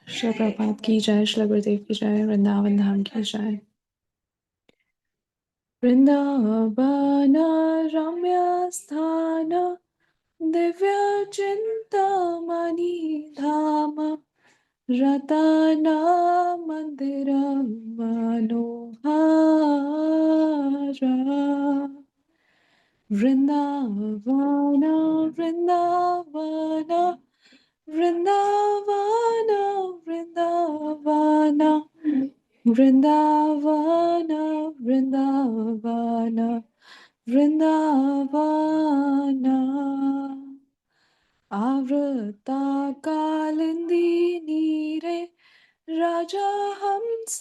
श्री प्रभात की जय, श्री गुरुदेव की जय, वृंदावन धाम की जय। वृंदावन रम्य स्थान दिव्य चिंतामणि धाम रतना मंदिर मनोहर। वृंदावन वृंदावन वृंदावन वृंदावन वृंदावन वृंदावन वृंदावन। आवृता कालिंदी नीरे राजा हंस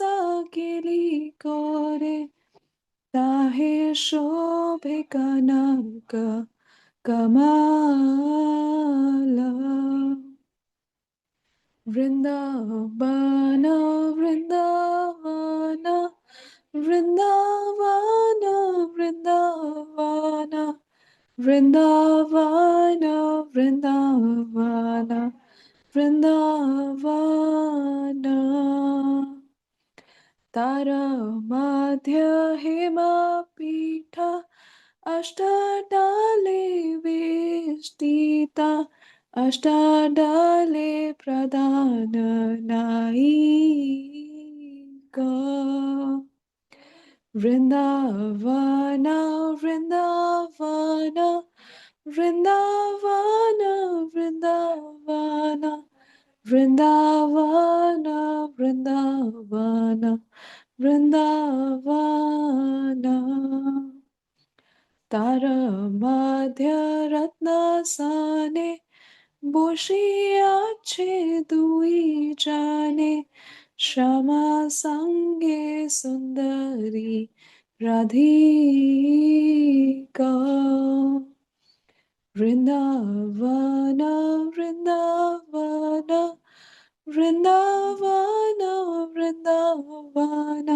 गिली कोरे ताहे शोभे कनक कमला। वृंदावन वृंदावन वृंदावन वृंदावन वृंदावन वृंदावन वृंदावन। तारा मध्य हेमपीठ अष्टडाले वेष्टिता अष्टडाले प्रदान नायिका। वृंदावन वृंदावन वृंदावन वृंदावन वृंदावन वृंदावन वृंदावन। तार मध्य रत्नसाने बोशियाछे दुई जाने श्यामा संगे सुंदरी राधिका। वृंदावन वृंदावन वृंदावन वृंदावन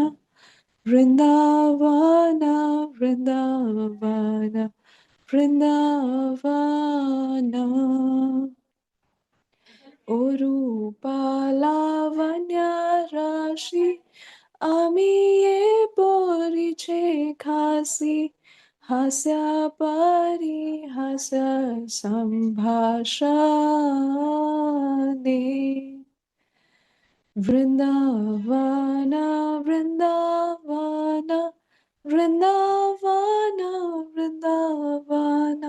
वृंदावन वृंदावन वृंदावन। ओरूपालावण्य राशि आमिये परिचे खासी हास्य परिहास्य संभाषणे। वृंदावन वृंदावन वृंदावन वृंदावन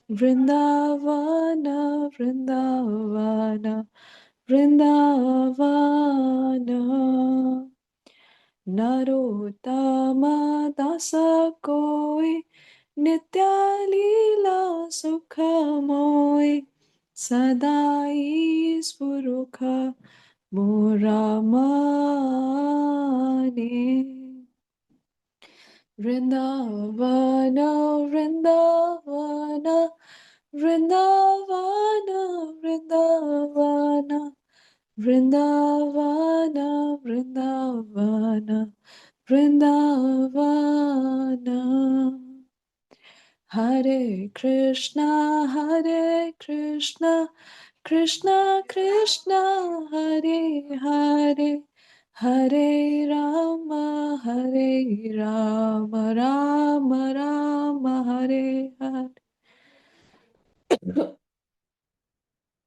वृंदावन वृंदावन वृंदावन। नरोत्तम दास कोय नित्य लीला सुख मोय सदाई स्फुरुख मोरा माने। वृंदावन वृंदावन वृंदावन वृंदावन वृंदावन वृंदावन वृंदावन। हरे Krishna Krishna Krishna Hare Hare Hare Ram Ram Ram Hare Hare.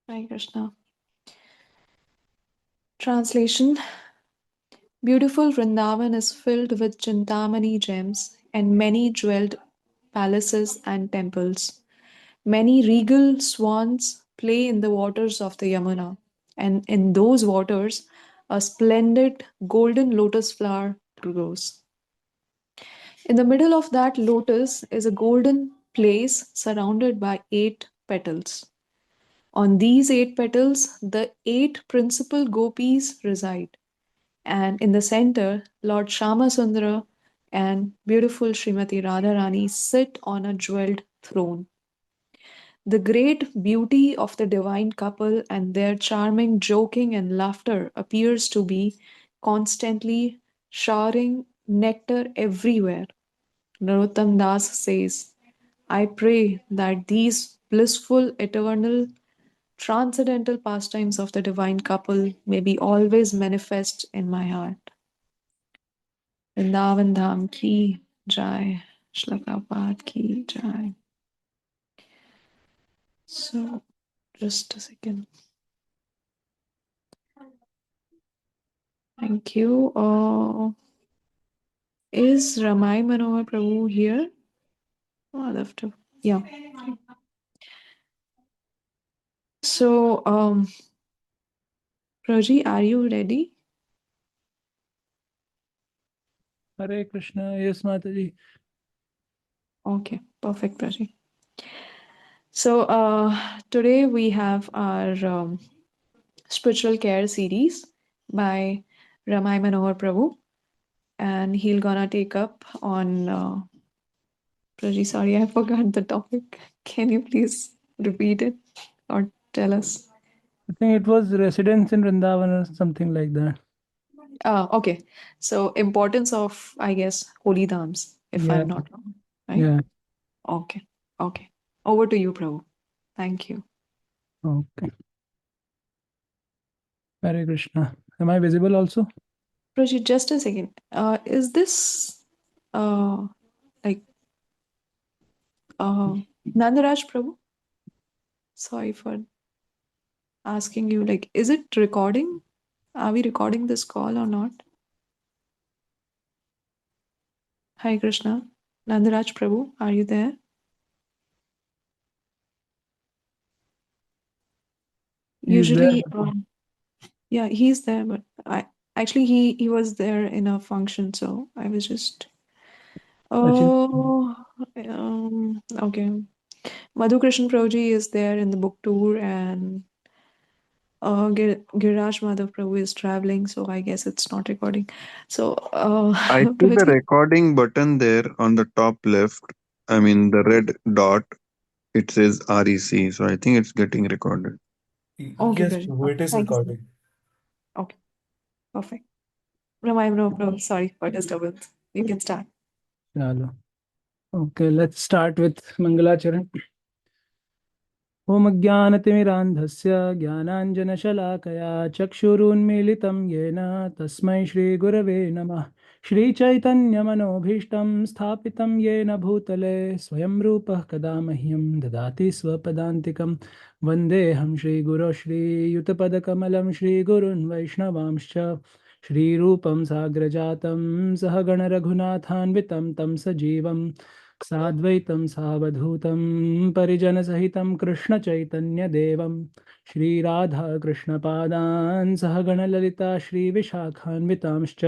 Hare Krishna. Translation. Beautiful Vrindavan is filled with Chintamani gems and many jeweled palaces and temples. Many regal swans play in the waters of the Yamuna, and in those waters, a splendid golden lotus flower grows. In the middle of that lotus is a golden place surrounded by 8 petals. On these 8 petals, the 8 principal gopis reside. And in the center, Lord Shamasundara and beautiful Srimati Radharani sit on a jeweled throne. The great beauty of the divine couple and their charming joking and laughter appears to be constantly showering nectar everywhere. Narottam Das says, I pray that these blissful eternal transcendental pastimes of the divine couple may be always manifest in my heart. Vrindavan Dham ki jai, Shlakapad ki jai. So, just a second. Thank you. Is Ramai Manohar Prabhu here? Oh, I'll have to. Yeah. So, Praji, are you ready? Hare Krishna, yes, Mataji. Okay, perfect, Praji. So, today we have our spiritual care series by Ramai Manohar Prabhu, and he'll gonna take up on. Praji, sorry, I forgot the topic. Can you please repeat it or tell us? I think it was residence in Vrindavan or something like that. Okay. So, importance of, I guess, holy dhams, if Yeah, I'm not wrong, right? yeah. Okay. Okay. Over to you, Prabhu. Thank you. Okay. Hare Krishna. Am I visible also? Praji, just a second. Is this uh like Nandaraj Prabhu? Sorry for asking you. Like, is it recording? Are we recording this call or not? Hi Krishna. Nandaraj Prabhu, are you there? He's there. Usually, yeah, he's there, but I actually he was there in a function, so I was just Actually, oh okay. Madhu Krishnan Prabhuji is there in the book tour, and Giraj Madhav Prabhu is traveling, so I guess it's not recording. So, I see the Prabhuji, recording button there on the top left. I mean, the red dot, it says REC. So I think it's getting recorded. okay, Yes, Prabhuji. Prabhu, it is Thank you, sir. recording. Okay, perfect. Ramai Prabhu, sorry for disturbance. You can start. chalo. Okay, let's start with Mangalacharan. ॐ ज्ञानतिमिरान्धस्य ज्ञानाञ्जनशलाकया चक्षुरुन्मीलितं येन तस्मै श्रीगुरवे नमः श्रीचैतन्यमनोभीष्टं स्थापितं येन भूतले स्वयं रूपः कदा मह्यं ददाति स्वपदान्तिकं वन्देऽहं श्रीगुरो श्रीयुतपदकमलं श्रीगुरुन् वैष्णवांश्च श्रीरूपं साग्रजातं सहगणरघुनाथान्वितं तं सजीवं साद्वैतं सावधूतं परिजनसहितं कृष्णचैतन्यदेवं श्रीराधाकृष्णपादान् सहगणललिता श्रीविशाखान्वितांश्च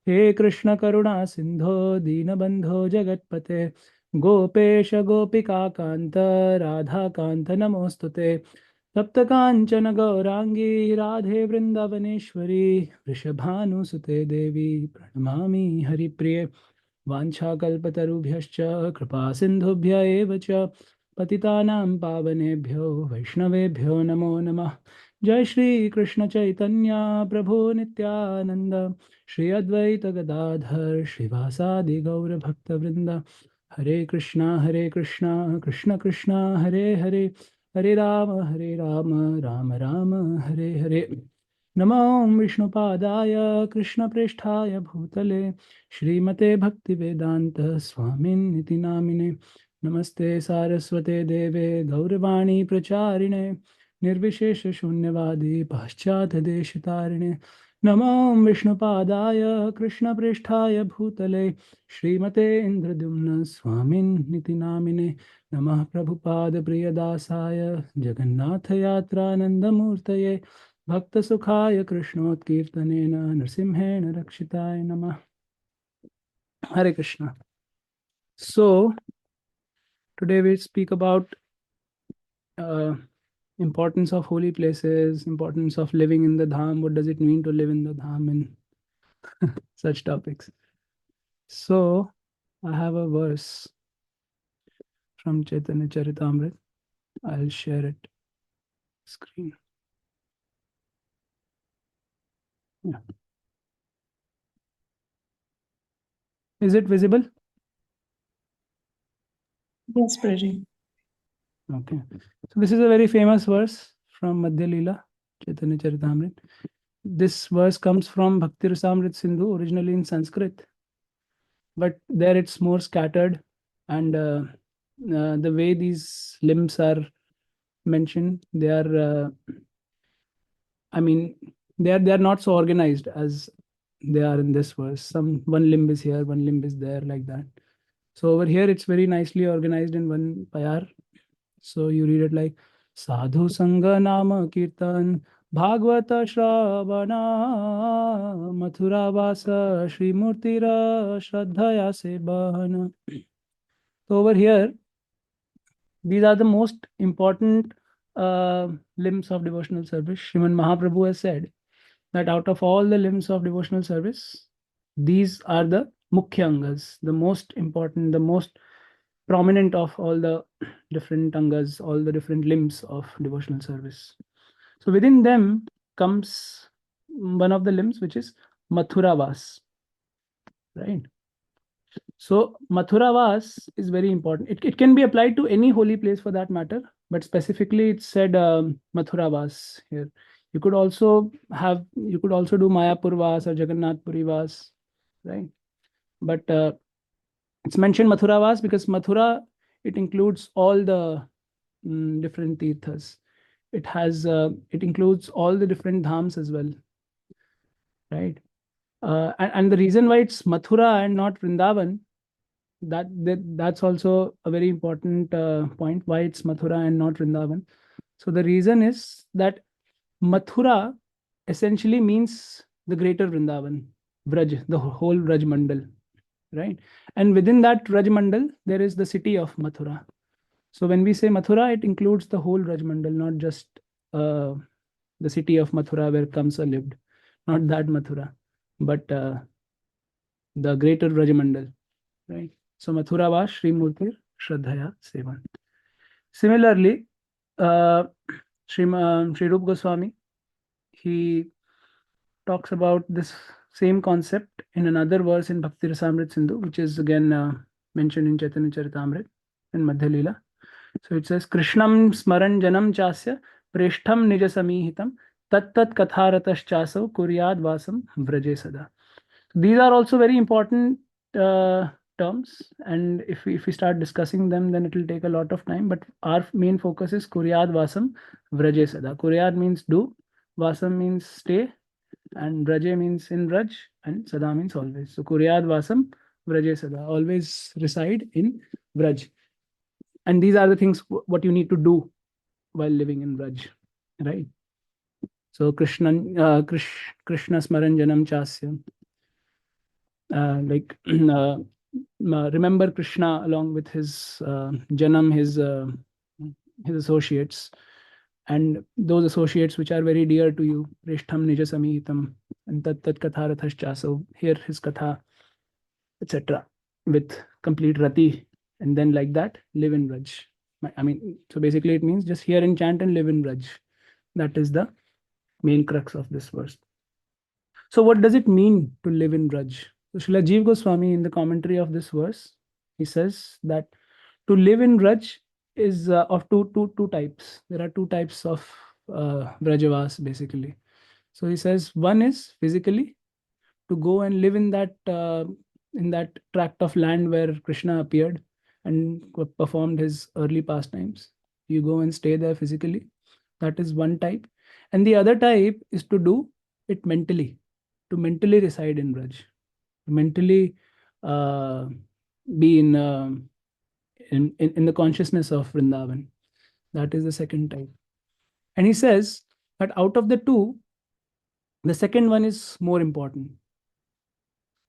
हे कृष्णकरुणा सिन्धो दीनबन्धो जगत्पते गोपेश गोपिकान्त राधाकान्त नमोऽस्तु ते तप्तकाञ्चन गौराङ्गी राधे वृन्दावनेश्वरी वृषभानुसुते देवी प्रणमामि हरिप्रिये वाञ्छाकल्पतरुभ्यश्च कृपासिन्धुभ्य एव च पतितानां पावनेभ्यो वैष्णवेभ्यो नमो नमः जय श्रीकृष्ण चैतन्य प्रभु नित्यानन्द श्री अद्वैत गदाधर श्रीवासादि गौरभक्तवृन्द हरे कृष्णा कृष्ण कृष्ण हरे हरे हरे राम राम राम हरे हरे नमो विष्णुपादाय कृष्णप्रेष्ठाय भूतले श्रीमते भक्तिवेदांत स्वामिन्निति नामिने नमस्ते सारस्वते देवे गौरवाणी प्रचारिणे निर्विशेष शून्यवादी पाश्चात्यदेशतारिणे नमो विष्णुपादाय कृष्णप्रेष्ठाय भूतले श्रीमते इन्द्रद्युम्न स्वामिन्निति नामिने नमः प्रभुपादप्रियदासाय जगन्नाथयात्रानन्दमूर्तये भक्तसुखाय कृष्णोत्कीर्तनेन नृसिंहेण रक्षिताय नमः Hare Krishna. So today we speak about uh, importance of holy places, importance of living in the dham. What does it mean to live in the dham, and such topics. So I have a verse from Chaitanya Charitamrita. I'll share it screen. Yeah. Is it visible? Yes, Praji. Okay. So this is a very famous verse from Madhya Leela, Chaitanya Charitamrita. This verse comes from Bhakti Rasamrita Sindhu, originally in Sanskrit, but there it's more scattered, and the way these limbs are mentioned, they are, I mean, they are not so organized as they are in this verse. Some one limb is here, one limb is there, like that. So over here, it's very nicely organized in one payar. So you read it like Sadhu Sangha Nama Kirtan Bhagavata Shravana Mathura Vasa Shri Murtira Shraddhaya Sebana. So over here, these are the most important limbs of devotional service. Sriman Mahaprabhu has said that out of all the limbs of devotional service, these are the Mukhya Angas, the most important, the most prominent of all the different Angas, all the different limbs of devotional service. So within them comes one of the limbs, which is Mathura Vas, right? So Mathura Vas is very important. It can be applied to any holy place for that matter, but specifically it said Mathura Vas here. You could also do Mayapur Vas or Jagannath Puri Vas, right? But it's mentioned Mathura Vas because Mathura, it includes all the different tirthas. It includes all the different dhams as well, right? And the reason why it's Mathura and not Vrindavan, that's also a very important point, why it's Mathura and not Vrindavan. So the reason is that Mathura essentially means the greater Vrindavan, Vraj, the whole Vraj Mandal, right? And within that Vraj Mandal, there is the city of Mathura. So when we say Mathura, it includes the whole Vraj Mandal, not just the city of Mathura where Kamsa lived, not that Mathura, but the greater Vraj Mandal, right? So Mathura was Sri Murtir Shraddhaya Sevan. Similarly, Sri Rup Goswami, he talks about this same concept in another verse in Bhakti Rasamrita Sindhu, which is again mentioned in Chaitanya Charitamrita in Madhya Leela. So it says, Krishnam smaran janam chasya preshtham nija samihitam tat katharatas chasav kuryad vasam vraje sada. These are also very important terms, and if we start discussing them, then it will take a lot of time. But our main focus is Kuryad Vasam Vraje Sada. Kuryad means do, Vasam means stay, and Vraje means in Vraj, and Sada means always. So Kuryad Vasam Vraje Sada, always reside in Vraj. And these are the things what you need to do while living in Vraj, right? So Krishna Smaran Janam Chasya. Like remember Krishna along with his Janam, his associates, and those associates which are very dear to you. Prishtham Nija Samihitam and Tat Katharathascha. So here his Katha, etc. with complete Rati, and then like that live in Vraj. I mean, so basically it means just hear and chant and live in Vraj. That is the main crux of this verse. So what does it mean to live in Vraj? So Srila Jeev Goswami, in the commentary of this verse, he says that to live in Vraj is of two types. There are two types of Vrajavas basically. So he says one is physically, to go and live in that tract of land where Krishna appeared and performed his early pastimes. You go and stay there physically. That is one type. And the other type is to do it mentally, to mentally reside in Vraj, to mentally be in the consciousness of Vrindavan. That is the second type. And he says that out of the two, the second one is more important.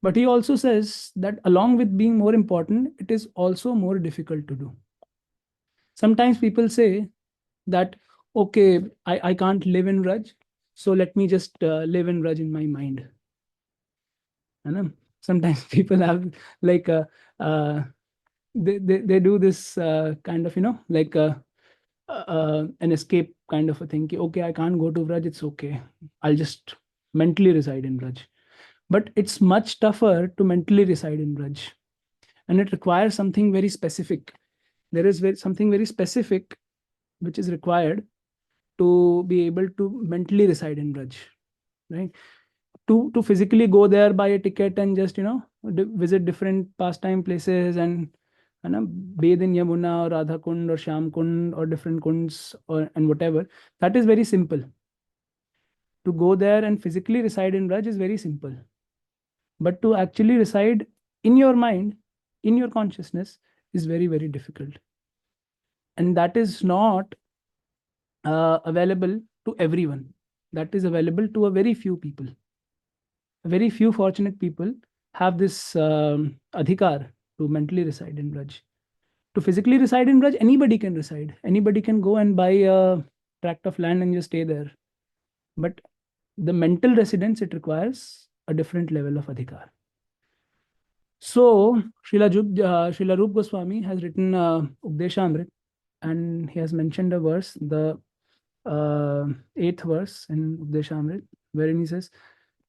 But he also says that along with being more important, it is also more difficult to do. Sometimes people say that, okay, I can't live in Vraj, so let me just live in Vraj in my mind. And sometimes people have like they do this kind of, like an escape kind of a thing. Okay, I can't go to Vraj, it's okay. I'll just mentally reside in Vraj. But it's much tougher to mentally reside in Vraj. And it requires something very specific. There is something very specific which is required to be able to mentally reside in Braj, right? To physically go there, buy a ticket, and just visit different pastime places and bathe in Yamuna or Radha Kund or Sham Kund or different kunds and whatever. That is very simple. To go there and physically reside in Braj is very simple. But to actually reside in your mind, in your consciousness, is very, very difficult. And that is not available to everyone. That is available to a very few people. Very few fortunate people have this adhikar to mentally reside in Braj. To physically reside in Braj, anybody can reside. Anybody can go and buy a tract of land and just stay there. But the mental residence, it requires a different level of adhikar. So, Srila Rup Goswami has written Updeshamrit, and he has mentioned a verse, the 8th verse in Updeshamrit, wherein he says,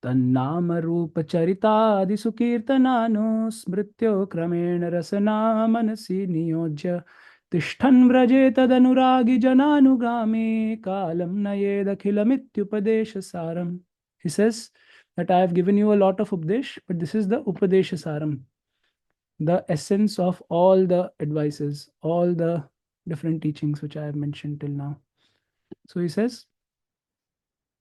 Tannama Rupa Charita Adisukirtanano Smrityo Kramena Rasana Manasi Niyojya Tishtan Vraje Tadanuragi Jananugame Kalam Nayedakilamityupadesha Saram. He says that I have given you a lot of Updesh, but this is the Upadesha Saram, the essence of all the advices, all the different teachings which I have mentioned till now. So he says,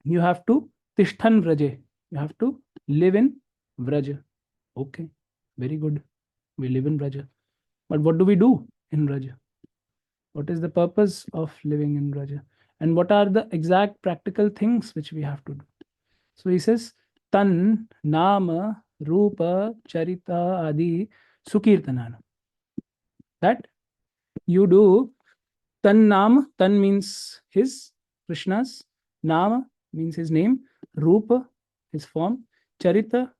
you have to Tishthan Vraje. You have to live in Vraja. Okay, very good. We live in Vraja. But what do we do in Vraja? What is the purpose of living in Vraja? And what are the exact practical things which we have to do? So he says, Tan, Nama, Rupa, Charita, Adi, Sukirtanana. That you do Tan Nam, Tan means his, Krishna's, Nama means his name, Rupa, his form, Charita,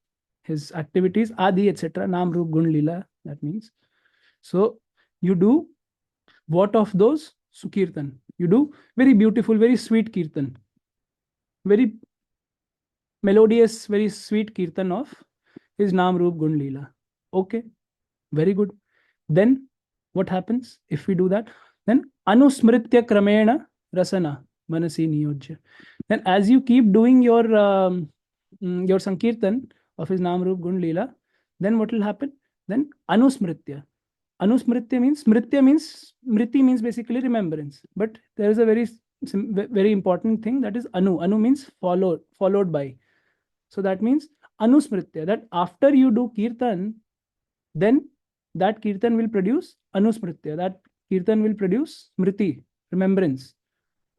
his activities, Adi, etc. Nam, Rup, Gun, Lila, that means. So you do what of those? Sukirtan. You do very beautiful, very sweet kirtan. Very melodious, very sweet kirtan of his Nam, Rup, Gun, Lila. Okay, very good. Then what happens if we do that? Then Anusmritya Kramena Rasana Manasi Niyojya. Then as you keep doing your Sankirtan of his Nam, Rup, Gun, Lila, then what will happen? Then Anusmritya. Anusmritya means, Smritya means, Smriti means basically remembrance. But there is a very important thing, that is Anu. Anu means followed by. So that means Anusmritya, that after you do Kirtan, then that Kirtan will produce Anusmritya. That Kirtan will produce Smriti, remembrance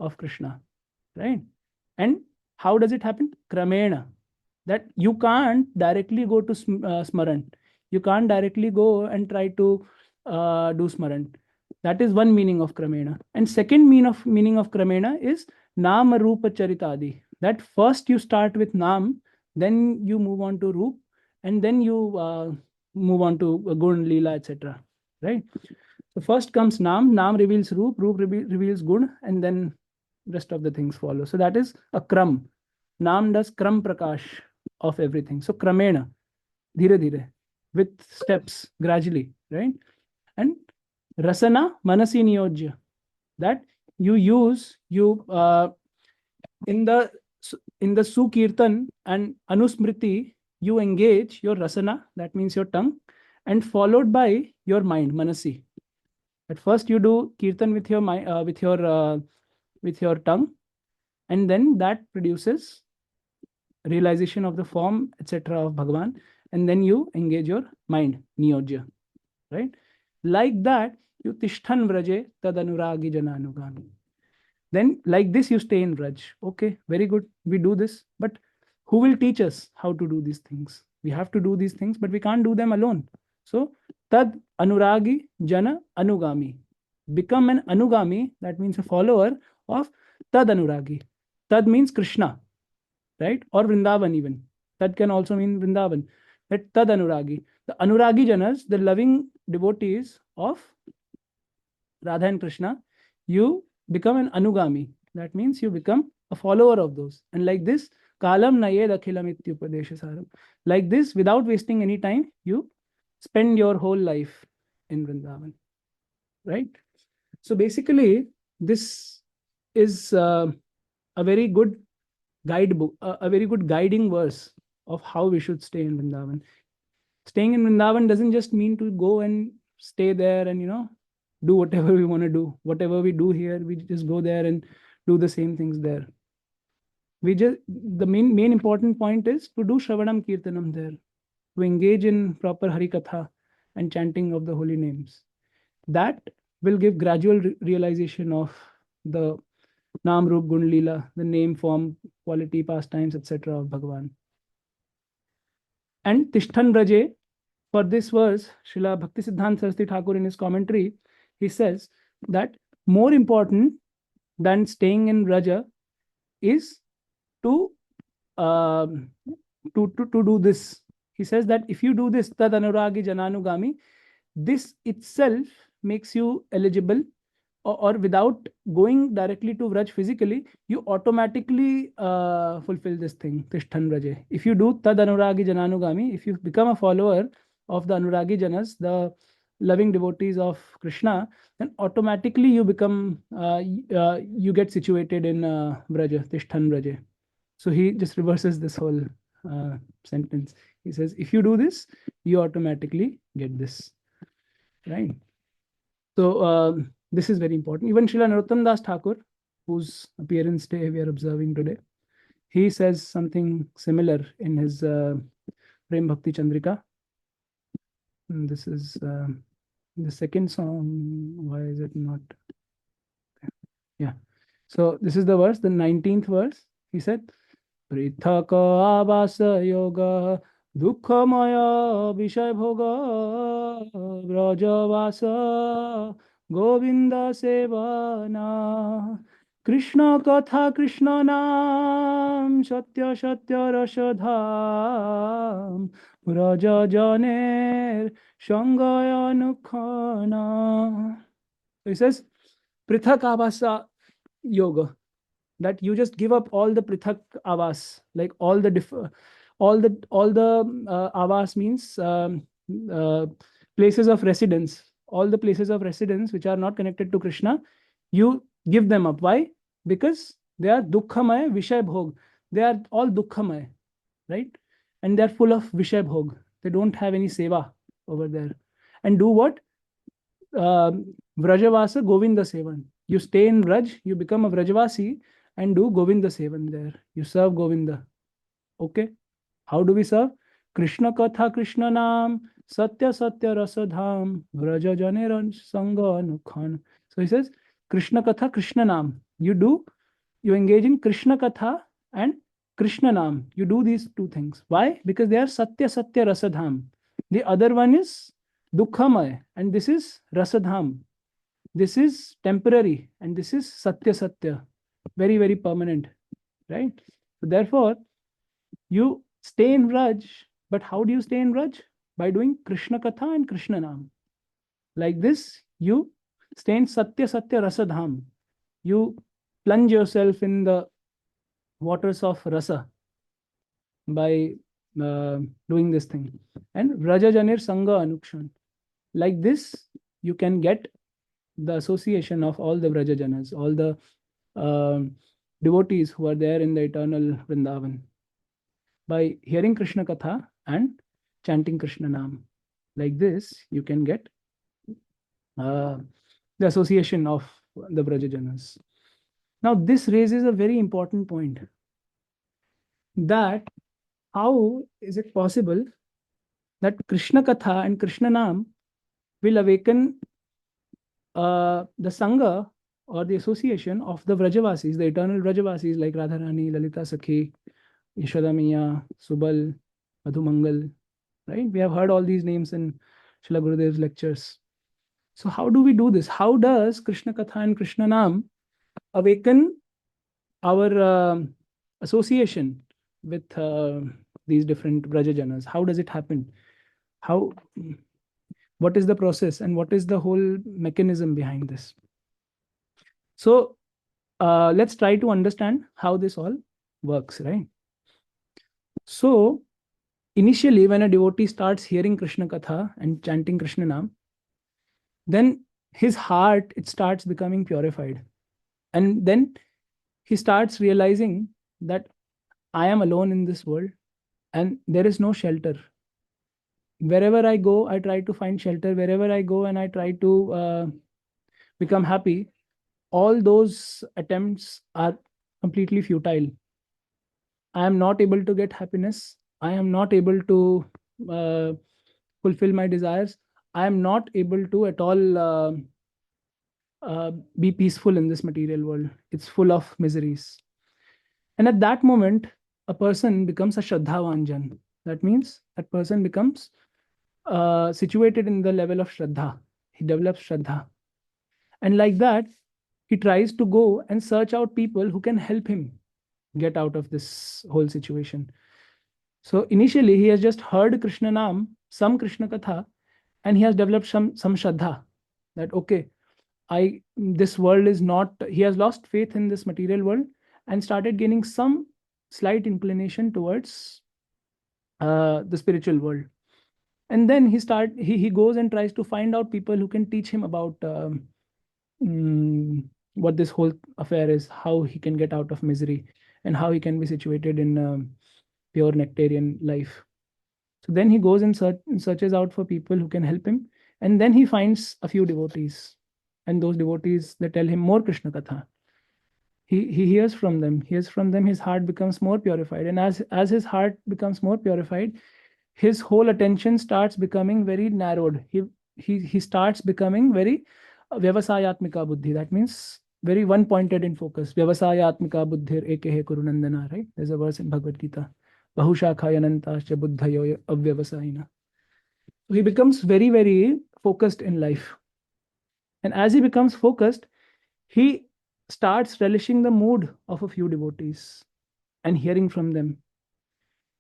of Krishna. Right? And how does it happen? Kramena. That you can't directly go to Smaran. You can't directly go and try to do Smaran. That is one meaning of Kramena. And second meaning of Kramena is Nama Rupa Charitadi. That first you start with Nam, then you move on to Rup, and then you move on to Gun, Leela, etc. Right? So first comes Nam. Nam reveals Rup. Rup reveals Gun, and then rest of the things follow. So that is a Kram. Nam does Kram Prakash of everything. So Kramena, dhire dhire, with steps, gradually, right? And Rasana Manasi Niyojya, that you use in the Sukirtan and Anusmriti, you engage your Rasana, that means your tongue, and followed by your mind, Manasi. At first you do Kirtan with your mind, with your tongue, and then that produces realization of the form, etc. of Bhagavan, and then you engage your mind, Niyojya, right? Like that, you Tishthan Vraje Tadanuragi Jananugami. Then like this you stay in Vraj. Okay, very good. We do this, but who will teach us how to do these things? We have to do these things, but we can't do them alone. So Tad Anuragi Jana Anugami. Become an Anugami, that means a follower of Tad Anuragi. Tad means Krishna, right? Or Vrindavan even. Tad can also mean Vrindavan. That Tad Anuragi. The Anuragi Janas, the loving devotees of Radha and Krishna, you become an Anugami. That means you become a follower of those. And like this, Kalam Nayed Akhilam Ityupadesha Saram. Like this, without wasting any time, you spend your whole life in Vrindavan. Right? So basically, this is a very good guidebook, a very good guiding verse of how we should stay in Vrindavan. Staying in Vrindavan doesn't just mean to go and stay there and, do whatever we want to do. Whatever we do here, we just go there and do the same things there. The main important point is to do Shravanam Kirtanam there, to engage in proper Harikatha and chanting of the holy names. That will give gradual realization of the Nam Rup Gun Leela, the name, form, quality, pastimes, etc. of Bhagavan. And Tishthan Braje, for this verse, Srila Bhaktisiddhanta Saraswati Thakur in his commentary, he says that more important than staying in Braja is to do this. He says that if you do this, tad anuragi jananugami, this itself makes you eligible, or without going directly to Vraj physically, you automatically fulfill this thing, Tishthan Vraje. If you do tad anuragi jananugami, if you become a follower of the Anuragi Janas, the loving devotees of Krishna, then automatically you become, you get situated in Vraja, Tishthan Vraje. So he just reverses this whole sentence. He says, if you do this, you automatically get this, right? So this is very important. Even Srila Narottam Das Thakur, whose appearance day we are observing today, he says something similar in his Prem Bhakti Chandrika. And this is the second song. Why is it not? Yeah. So this is the verse, the 19th verse. He said, पृथक आवास योग दुःखमय विषय भोग ब्रजवास गोविंद सेवना कृष्ण कथा कृष्ण नाम सत्य सत्य रसधाम ब्रज जनेर संगय अनुखना. So he says, पृथक आवास yoga, that you just give up all the prithak avas, like all the avas means places of residence, all the places of residence which are not connected to Krishna, you give them up. Why? Because they are dukkhamaya vishay bhog. They are all dukkhamaya, right? And they're full of vishay bhog. They don't have any seva over there. And do what? Vrajavasa Govinda Sevan. You stay in Vraj, you become a Vrajavasi and do Govinda Sevan there. You serve Govinda. Okay. How do we serve? Krishna Katha Krishna Nam Satya Satya Rasadham Vraja Janeran Sangha Anukhan. So he says, Krishna Katha Krishna Nam. You engage in Krishna Katha and Krishna Nam. You do these two things. Why? Because they are Satya Satya Rasadham. The other one is Dukkhamay, and this is Rasadham. This is temporary, and this is Satya Satya, very, very permanent, right? So therefore, you stay in Vraj, but how do you stay in Vraj? By doing Krishna Katha and Krishna Nam. Like this, you stay in Satya Satya Rasadham. You plunge yourself in the waters of Rasa by doing this thing. And Vraja Janir Sangha Anukshan. Like this, you can get the association of all the Vraja Janas, all the devotees who are there in the eternal Vrindavan, by hearing Krishna Katha and chanting Krishna Nam. Like this, you can get the association of the Vraja Janas. Now, this raises a very important point, that how is it possible that Krishna Katha and Krishna Nam will awaken the Sangha or the association of the Vrajavasis, the eternal Vrajavasis like Radharani, Lalita Sakhi, Yashoda Maiya, Subal, Madhumangal, right? We have heard all these names in Srila Gurudev's lectures. So how do we do this? How does Krishna Katha and Krishna Nam awaken our association with these different Vrajajanas? How does it happen? What is the process and what is the whole mechanism behind this? So let's try to understand how this all works, right? So initially, when a devotee starts hearing Krishna Katha and chanting Krishna Nam, then his heart, it starts becoming purified. And then he starts realizing that I am alone in this world and there is no shelter. Wherever I go, I try to find shelter. Wherever I go and I try to become happy, all those attempts are completely futile. I am not able to get happiness. I am not able to uh, fulfill my desires. I am not able to at all be peaceful in this material world. It's full of miseries. And at that moment, a person becomes a Shraddhavan Jan. That means that person becomes situated in the level of Shraddha. He develops Shraddha. And like that, he tries to go and search out people who can help him get out of this whole situation. So initially, he has just heard Krishna Nam, some Krishna Katha, and he has developed some Shraddha that, okay, this world is not, he has lost faith in this material world and started gaining some slight inclination towards the spiritual world. And then he goes and tries to find out people who can teach him about what this whole affair is, how he can get out of misery, and how he can be situated in pure nectarian life. So then he goes and searches out for people who can help him, and then he finds a few devotees, and those devotees, they tell him more Krishna Katha. He hears from them. His heart becomes more purified, and as his heart becomes more purified, his whole attention starts becoming very narrowed. He starts becoming very vyavasayatmika buddhi. That means very one pointed in focus. Vyavasayatmika buddhir ekehe kurunandana, right? There's a verse in Bhagavad Gita. Bahushakhayanantascha buddhayo avyavasayina. So he becomes very, very focused in life. And as he becomes focused, he starts relishing the mood of a few devotees and hearing from them.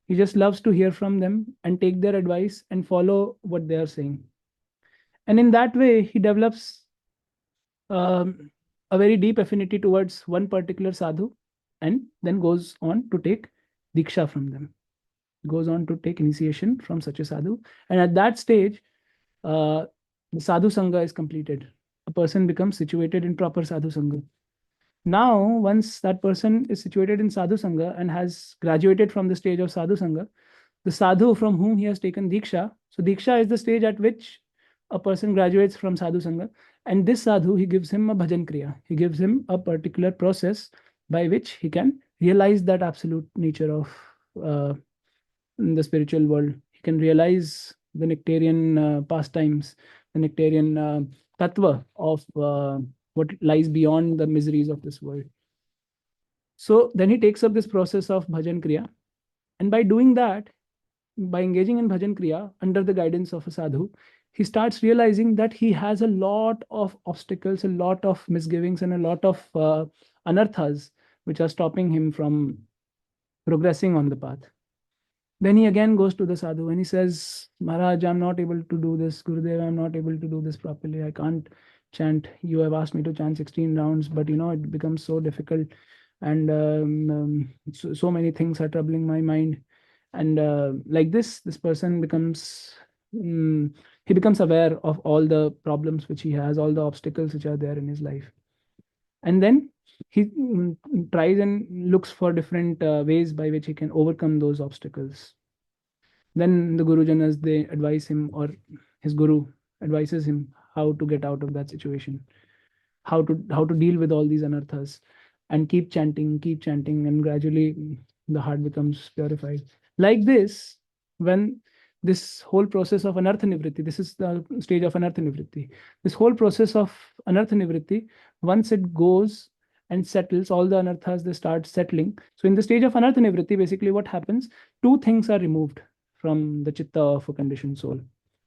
He just loves to hear from them and take their advice and follow what they are saying. And in that way, he develops a very deep affinity towards one particular sadhu and then goes on to take diksha from them, goes on to take initiation from such a sadhu. And at that stage, the sadhu sangha is completed. A person becomes situated in proper sadhu sangha. Now, once that person is situated in sadhu sangha and has graduated from the stage of sadhu sangha, the sadhu from whom he has taken diksha, so diksha is the stage at which a person graduates from sadhu sangha, and this sadhu, he gives him a bhajan kriya. He gives him a particular process by which he can realize that absolute nature of the spiritual world. He can realize the nectarian pastimes, the nectarian tattva of what lies beyond the miseries of this world. So then he takes up this process of bhajan kriya, and by doing that, by engaging in bhajan kriya under the guidance of a sadhu, he starts realizing that he has a lot of obstacles, a lot of misgivings, and a lot of anarthas which are stopping him from progressing on the path. Then he again goes to the sadhu and he says, Maharaj, I'm not able to do this. Gurudev, I'm not able to do this properly. I can't chant. You have asked me to chant 16 rounds, but it becomes so difficult. And so many things are troubling my mind. And like this person becomes, he becomes aware of all the problems which he has, all the obstacles which are there in his life. And then he tries and looks for different ways by which he can overcome those obstacles. Then the Gurujanas, they advise him, or his guru advises him how to get out of that situation, how to deal with all these anarthas, and keep chanting, and gradually the heart becomes purified. Like this, when this whole process of anartha nivritti, this is the stage of anartha nivritti. This whole process of anartha nivritti, once it goes and settles, all the anarthas, they start settling. So in the stage of anartha nivritti, basically what happens, two things are removed from the chitta of a conditioned soul.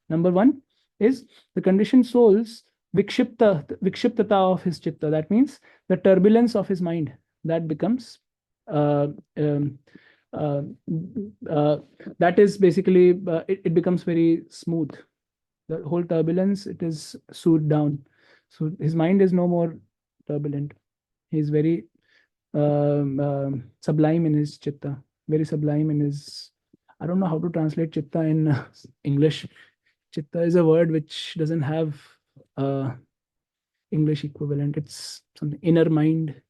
Number one is the conditioned soul's vikshiptata of his chitta. That means the turbulence of his mind, that becomes uh, um, uh, uh, that is basically it becomes very smooth. The whole turbulence, it is soothed down. So his mind is no more turbulent. He is very sublime in his chitta, very sublime in his. I don't know how to translate chitta in English. Chitta is a word which doesn't have English equivalent. It's something inner mind.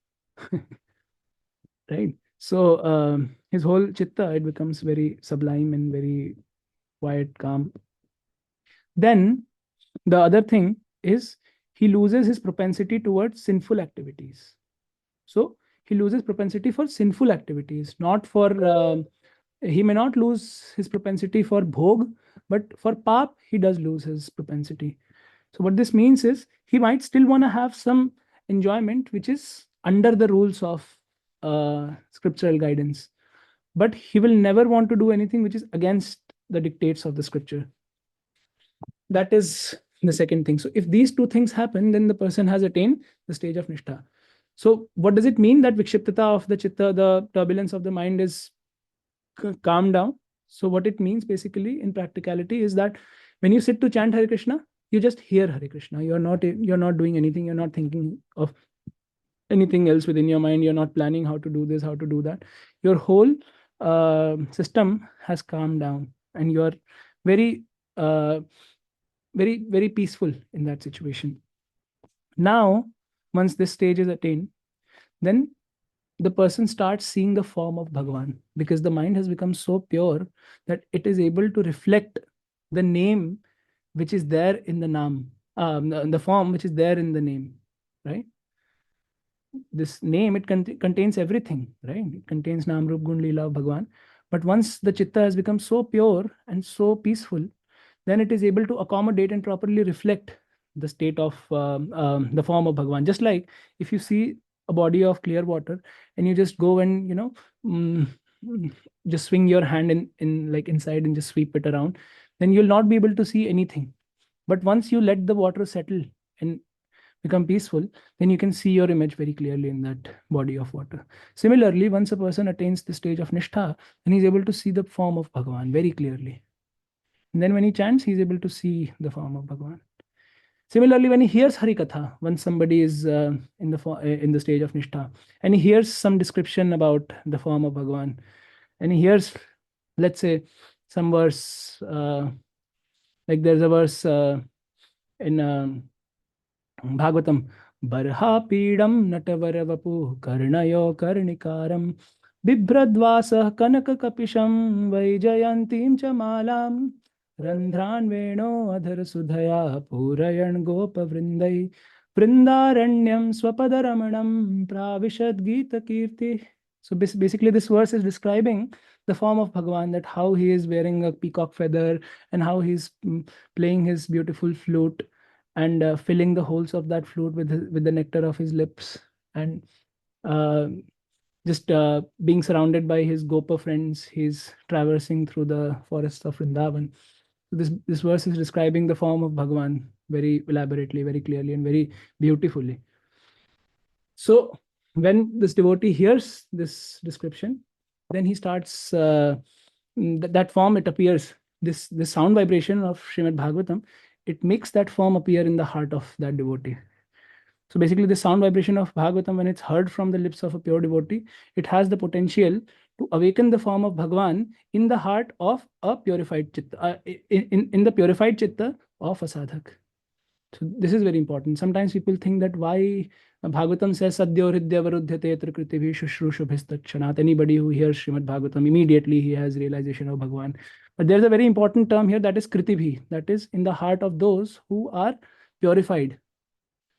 right? So his whole chitta, it becomes very sublime and very quiet, calm. Then the other thing is he loses his propensity towards sinful activities. So he loses propensity for sinful activities, not for he may not lose his propensity for bhog, but for pap he does lose his propensity. So what this means is he might still want to have some enjoyment which is under the rules of scriptural guidance, but he will never want to do anything which is against the dictates of the scripture. That is the second thing. So if these two things happen, then the person has attained the stage of nishtha. So what does it mean that vikshiptata of the chitta, the turbulence of the mind, is calmed down? So what it means basically in practicality is that when you sit to chant Hare Krishna, you just hear Hare Krishna. You're not doing anything. You're not thinking of anything else within your mind. You're not planning how to do this, how to do that. Your whole system has calmed down, and you're very very peaceful in that situation. Now, once this stage is attained, then the person starts seeing the form of Bhagavan, because the mind has become so pure that it is able to reflect the name which is there in the Nam, the form which is there in the name, right? This name, it contains everything, right? It contains Nam, Rup, Gun, Leela of Bhagavan. But once the chitta has become so pure and so peaceful, then it is able to accommodate and properly reflect the state of the form of Bhagavan. Just like if you see a body of clear water and you just go and mm, just swing your hand in like inside and just sweep it around, then you'll not be able to see anything. But once you let the water settle and become peaceful, then you can see your image very clearly in that body of water. Similarly, once a person attains the stage of nishtha, then he's able to see the form of Bhagavan very clearly. And then when he chants, he's able to see the form of Bhagavan. Similarly, when he hears Harikatha, when somebody is in the stage of Nishtha, and he hears some description about the form of Bhagavan, and he hears, let's say, some verse, like there's a verse in Bhagavatam, Barha Pidam Natavara Karnayo Karnikaram Bibhradvasah Kanaka Kapisham Vaijayantim Chamalam Randhran Veno Adhar Sudhaya Purayan Gopa Vrindai Vrindaranyam Swapadaramanam Pravishad Gita Kirti. So basically, this verse is describing the form of Bhagavan, that how he is wearing a peacock feather and how he's playing his beautiful flute and filling the holes of that flute with the nectar of his lips, and uh, just being surrounded by his gopa friends. He's traversing through the forests of Vrindavan. So this verse is describing the form of Bhagavan very elaborately, very clearly, and very beautifully. So when this devotee hears this description, then he starts that form, it appears, this sound vibration of Srimad Bhagavatam, it makes that form appear in the heart of that devotee. So basically, the sound vibration of Bhagavatam, when it's heard from the lips of a pure devotee, it has the potential to awaken the form of Bhagavan in the heart of a purified chitta, in the purified chitta of a sadhak. So this is very important. Sometimes people think that why Bhagavatam says Sadhyo Hridya Varudhyate Yatra Kritivi Shushrushabhistakshanat. Anybody who hears Srimad Bhagavatam, immediately he has realization of Bhagavan. But there's a very important term here, that is Kritibhi, that is in the heart of those who are purified.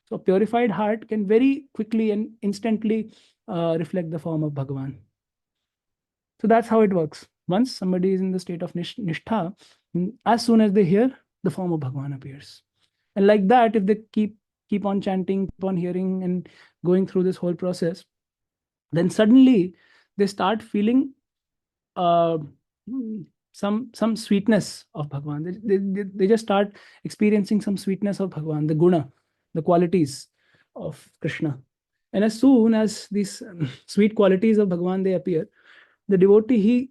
So a purified heart can very quickly and instantly reflect the form of Bhagavan. So that's how it works. Once somebody is in the state of nishtha, as soon as they hear, the form of Bhagavan appears. And like that, if they keep on chanting, keep on hearing and going through this whole process, then suddenly they start feeling uh, some sweetness of Bhagavan. They just start experiencing some sweetness of Bhagavan, the guna, the qualities of Krishna. And as soon as these sweet qualities of Bhagavan they appear, the devotee, he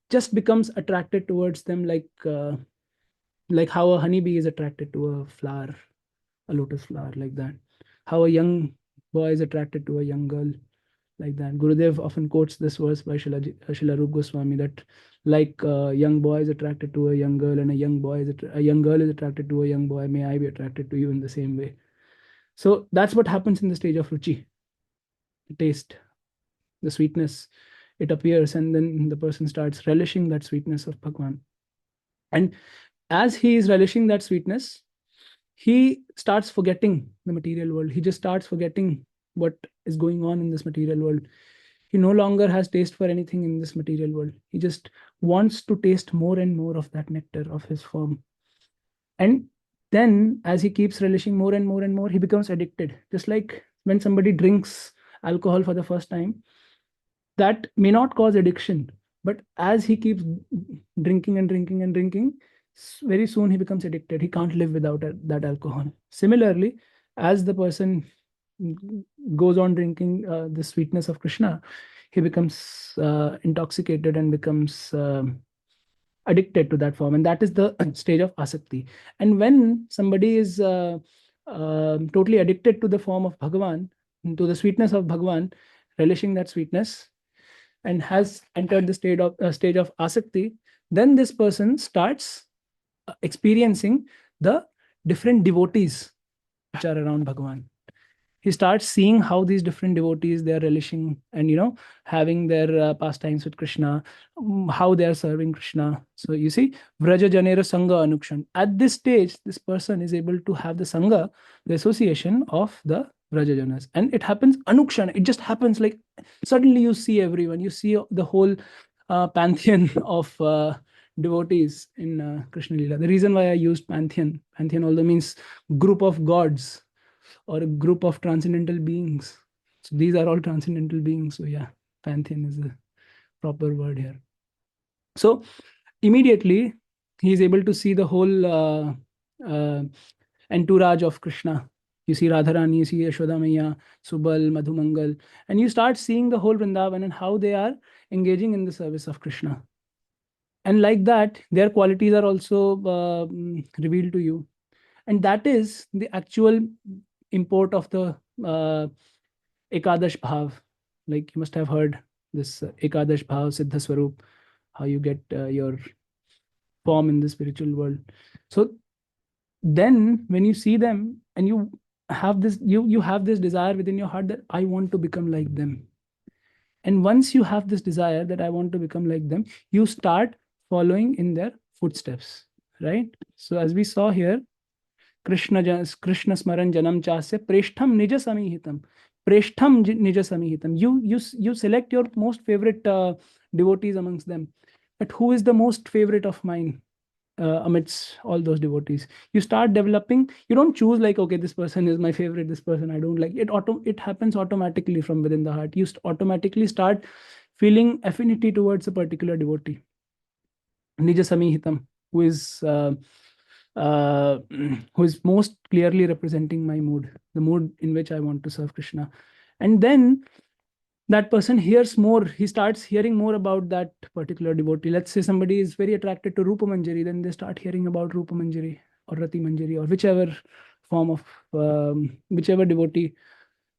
just becomes attracted towards them, like how a honeybee is attracted to a flower, a lotus flower, like that. How a young boy is attracted to a young girl, like that. Gurudev often quotes this verse by Srila Rup Goswami, that like a young boy is attracted to a young girl, and a young girl is attracted to a young boy, may I be attracted to you in the same way. So that's what happens in the stage of ruchi, the taste. the sweetness, it appears, and then the person starts relishing that sweetness of Bhagwan. And as he is relishing that sweetness, he starts forgetting the material world. He just starts forgetting what is going on in this material world. He no longer has taste for anything in this material world. He just wants to taste more and more of that nectar of his form. And then, as he keeps relishing more and more and more, he becomes addicted. Just like when somebody drinks alcohol for the first time, that may not cause addiction, but as he keeps drinking and drinking and drinking, very soon he becomes addicted. He can't live without that alcohol. Similarly, as the person goes on drinking the sweetness of Krishna, he becomes intoxicated and becomes addicted to that form, and that is the stage of asakti. And when somebody is totally addicted to the form of Bhagavan, to the sweetness of Bhagavan, relishing that sweetness, and has entered the stage of asakti, then this person starts experiencing the different devotees which are around Bhagavan. He starts seeing how these different devotees, they are relishing and having their pastimes with Krishna, how they are serving Krishna. So you see, Vraja Janera Sangha Anukshan. At this stage, this person is able to have the Sangha, the association of the Vraja Janas. And it happens Anukshan. It just happens like suddenly you see everyone, you see the whole pantheon of devotees in Krishna Lila. The reason why I used pantheon although means group of gods or a group of transcendental beings. So these are all transcendental beings. So yeah, pantheon is a proper word here. So immediately he is able to see the whole entourage of Krishna. You see Radharani, you see Yashoda Maiya, Subal, Madhumangal, and you start seeing the whole Vrindavan and how they are engaging in the service of Krishna. And like that, their qualities are also revealed to you. And that is the actual import of the Ekadash Bhav. Like you must have heard this Ekadash Bhav, Siddha Swarup, how you get your form in the spiritual world. So then when you see them and you have this, you have this desire within your heart that I want to become like them. And once you have this desire that I want to become like them, you start following in their footsteps, right? So as we saw here, Krishna Smaran Janam Chasya Preshtham Nija Samihitam. Preshtham Nija Samihitam. You select your most favorite devotees amongst them. But who is the most favorite of mine amidst all those devotees? You start developing. You don't choose like, okay, this person is my favorite, this person I don't like. It happens automatically from within the heart. You automatically start feeling affinity towards a particular devotee. Nija Samihitam, who is most clearly representing my mood, the mood in which I want to serve Krishna. And then that person hears more, he starts hearing more about that particular devotee. Let's say somebody is very attracted to Rupa Manjari, then they start hearing about Rupa Manjari or Rati Manjari or whichever form of, whichever devotee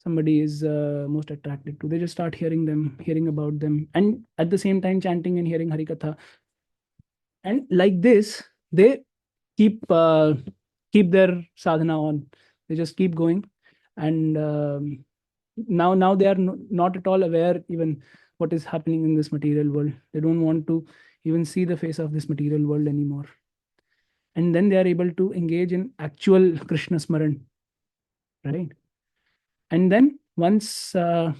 somebody is most attracted to. They just start hearing about them, and at the same time chanting and hearing Harikatha. And like this, they keep their sadhana on. They just keep going, and now they are not at all aware even what is happening in this material world. They don't want to even see the face of this material world anymore. And then they are able to engage in actual Krishna Smaran, right? And then once they are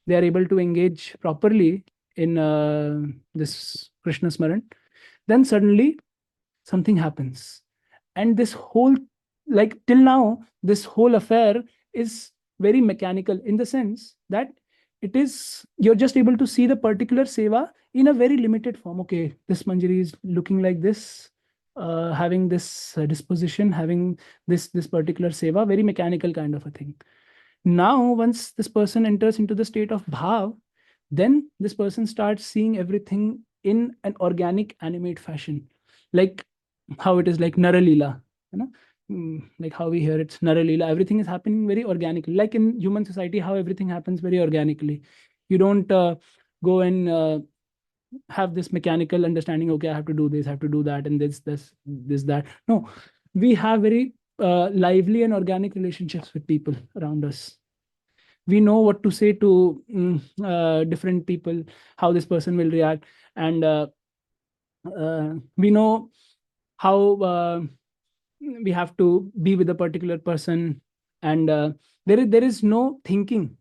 able to engage properly in this Krishna Smaran, then suddenly something happens. And this whole, like till now, this whole affair is very mechanical in the sense that it is, you're just able to see the particular seva in a very limited form. Okay, this manjari is looking like this, having this disposition, having this particular seva, very mechanical kind of a thing. Now once this person enters into the state of bhav, then this person starts seeing everything in an organic animate fashion, like how it is like Naralila, you know, like how we hear it's Naralila. Everything is happening very organically, like in human society, how everything happens very organically. You don't go and have this mechanical understanding. Okay, I have to do this, I have to do that, and this, that. No, we have very lively and organic relationships with people around us. We know what to say to different people, how this person will react, and we know how we have to be with a particular person, and there is no thinking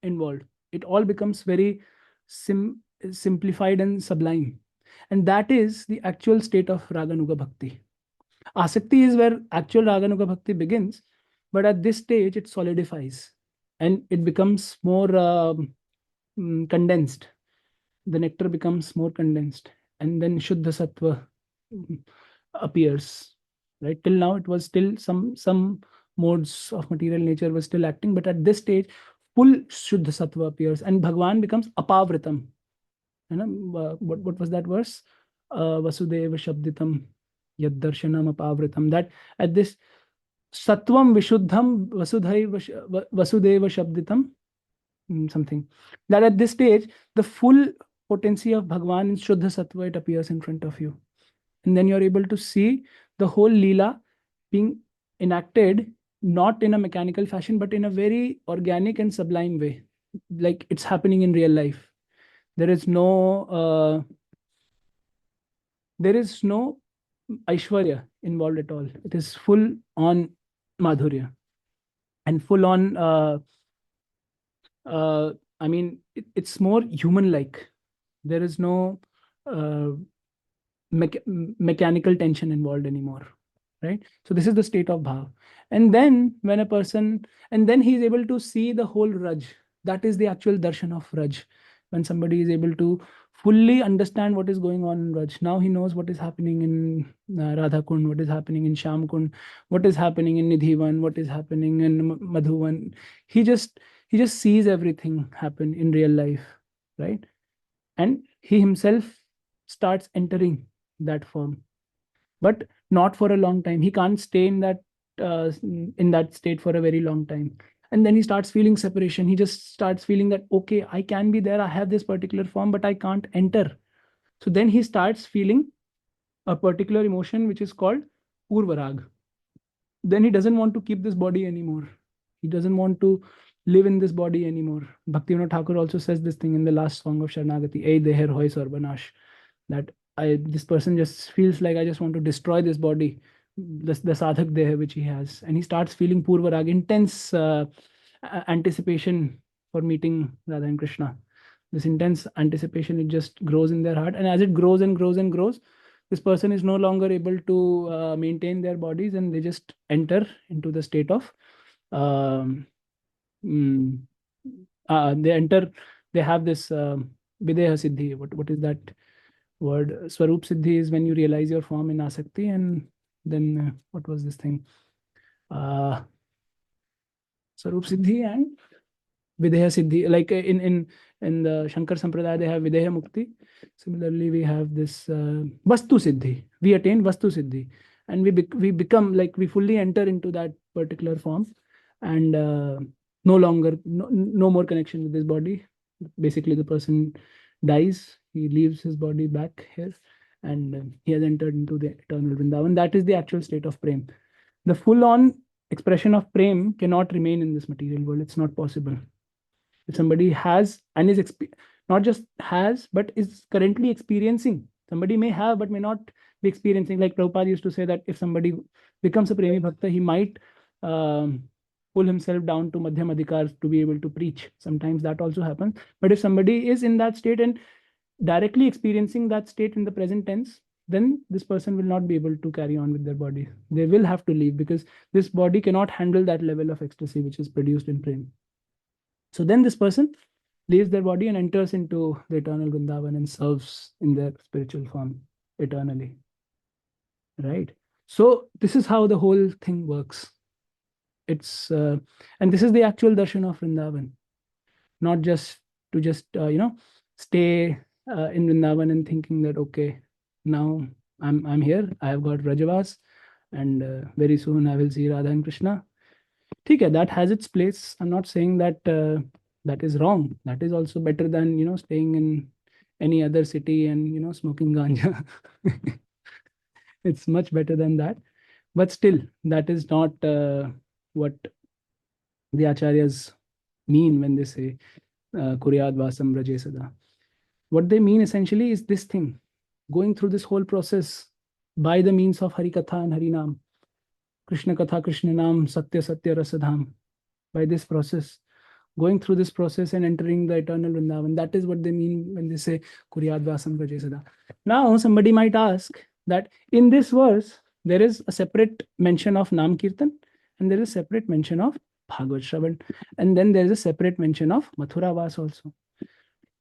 involved. It all becomes very simplified and sublime, and that is the actual state of raganuga bhakti. Asakti is where actual raganuga bhakti begins, but at this stage it solidifies and it becomes more condensed. The nectar becomes more condensed, and then Shuddha Sattva mm, appears. Right, till now it was still some modes of material nature was still acting, but at this stage, full Shuddha Sattva appears, and Bhagwan becomes apavritam. You know, what was that verse? Vasudeva Shabditam Yad Darshanam Apavritam. That at this Sattvam Vishuddham Vasudeva Shabditam something, that at this stage the full potency of Bhagwan in Shuddha Sattva, it appears in front of you, and then you're able to see the whole Leela being enacted not in a mechanical fashion but in a very organic and sublime way, like it's happening in real life. There is no Aishwarya involved at all. It is full on Madhurya and full on I mean, it's more human like. There is no uh, mechanical tension involved anymore, right? So this is the state of bhav. And then when a person, and then he is able to see the whole raj. That is the actual darshan of raj. When somebody is able to fully understand what is going on in raj. Now he knows what is happening in Radha Kund, what is happening in Sham Kund, what is happening in Nidhivan, what is happening in Madhuvan. He just sees everything happen in real life, right? And he himself starts entering that form, but not for a long time. He can't stay in that state for a very long time, and then he starts feeling separation. He just starts feeling that, okay, I can be there, I have this particular form, but I can't enter. So then he starts feeling a particular emotion which is called purvarag. Then he doesn't want to keep this body anymore. He doesn't want to live in this body anymore. Bhaktivinoda Thakur also says this thing in the last song of Sharnagati, Ei deher hoy sarvanash, that this person just feels like, I just want to destroy this body, the sadhak deha which he has, and he starts feeling purvarag, intense anticipation for meeting Radha and Krishna. This intense anticipation, it just grows in their heart, and as it grows and grows and grows, this person is no longer able to maintain their bodies, and they just enter into the state of um, mm, they enter, they have this videha siddhi. What is that word? Swarup siddhi is when you realize your form in asakti, and then what was this thing? Swarup siddhi and videha siddhi. Like in the Shankar Sampradaya, they have videha mukti. Similarly, we have this vastu siddhi. We attain vastu siddhi, and we become like, we fully enter into that particular form, and no longer, no more connection with this body. Basically, the person dies. He leaves his body back here, and he has entered into the eternal Vrindavan. That is the actual state of prem. The full-on expression of prem cannot remain in this material world. It's not possible. If somebody has and is not just has but is currently experiencing, somebody may have but may not be experiencing. Like Prabhupada used to say that if somebody becomes a premi bhakta, he might um, pull himself down to madhyam adhikar to be able to preach. Sometimes that also happens. But if somebody is in that state and directly experiencing that state in the present tense, then this person will not be able to carry on with their body. They will have to leave, because this body cannot handle that level of ecstasy which is produced in prem. So then this person leaves their body and enters into the eternal Vrindavan and serves in their spiritual form eternally. Right? So this is how the whole thing works. It's and this is the actual darshan of Vrindavan, not just to stay in Vrindavan and thinking that, okay, now I'm here, I have got Rajavas, and very soon I will see Radha and Krishna. Okay, that has its place. I'm not saying that that is wrong. That is also better than staying in any other city and smoking ganja. It's much better than that. But still, that is not what the acharyas mean when they say Kuryad Vasam Vraje Sada. What they mean essentially is this thing, going through this whole process by the means of Hari Katha and Hari Nam, Krishna Katha, Krishna Nam, Satya Satya Rasadham. By this process, going through this process and entering the eternal Vrindavan. That is what they mean when they say Kuryad Vasam Vraje Sada. Now, somebody might ask that in this verse, there is a separate mention of Nam Kirtan and there is a separate mention of Bhagavad Shravan. And then there is a separate mention of Mathura Vas also.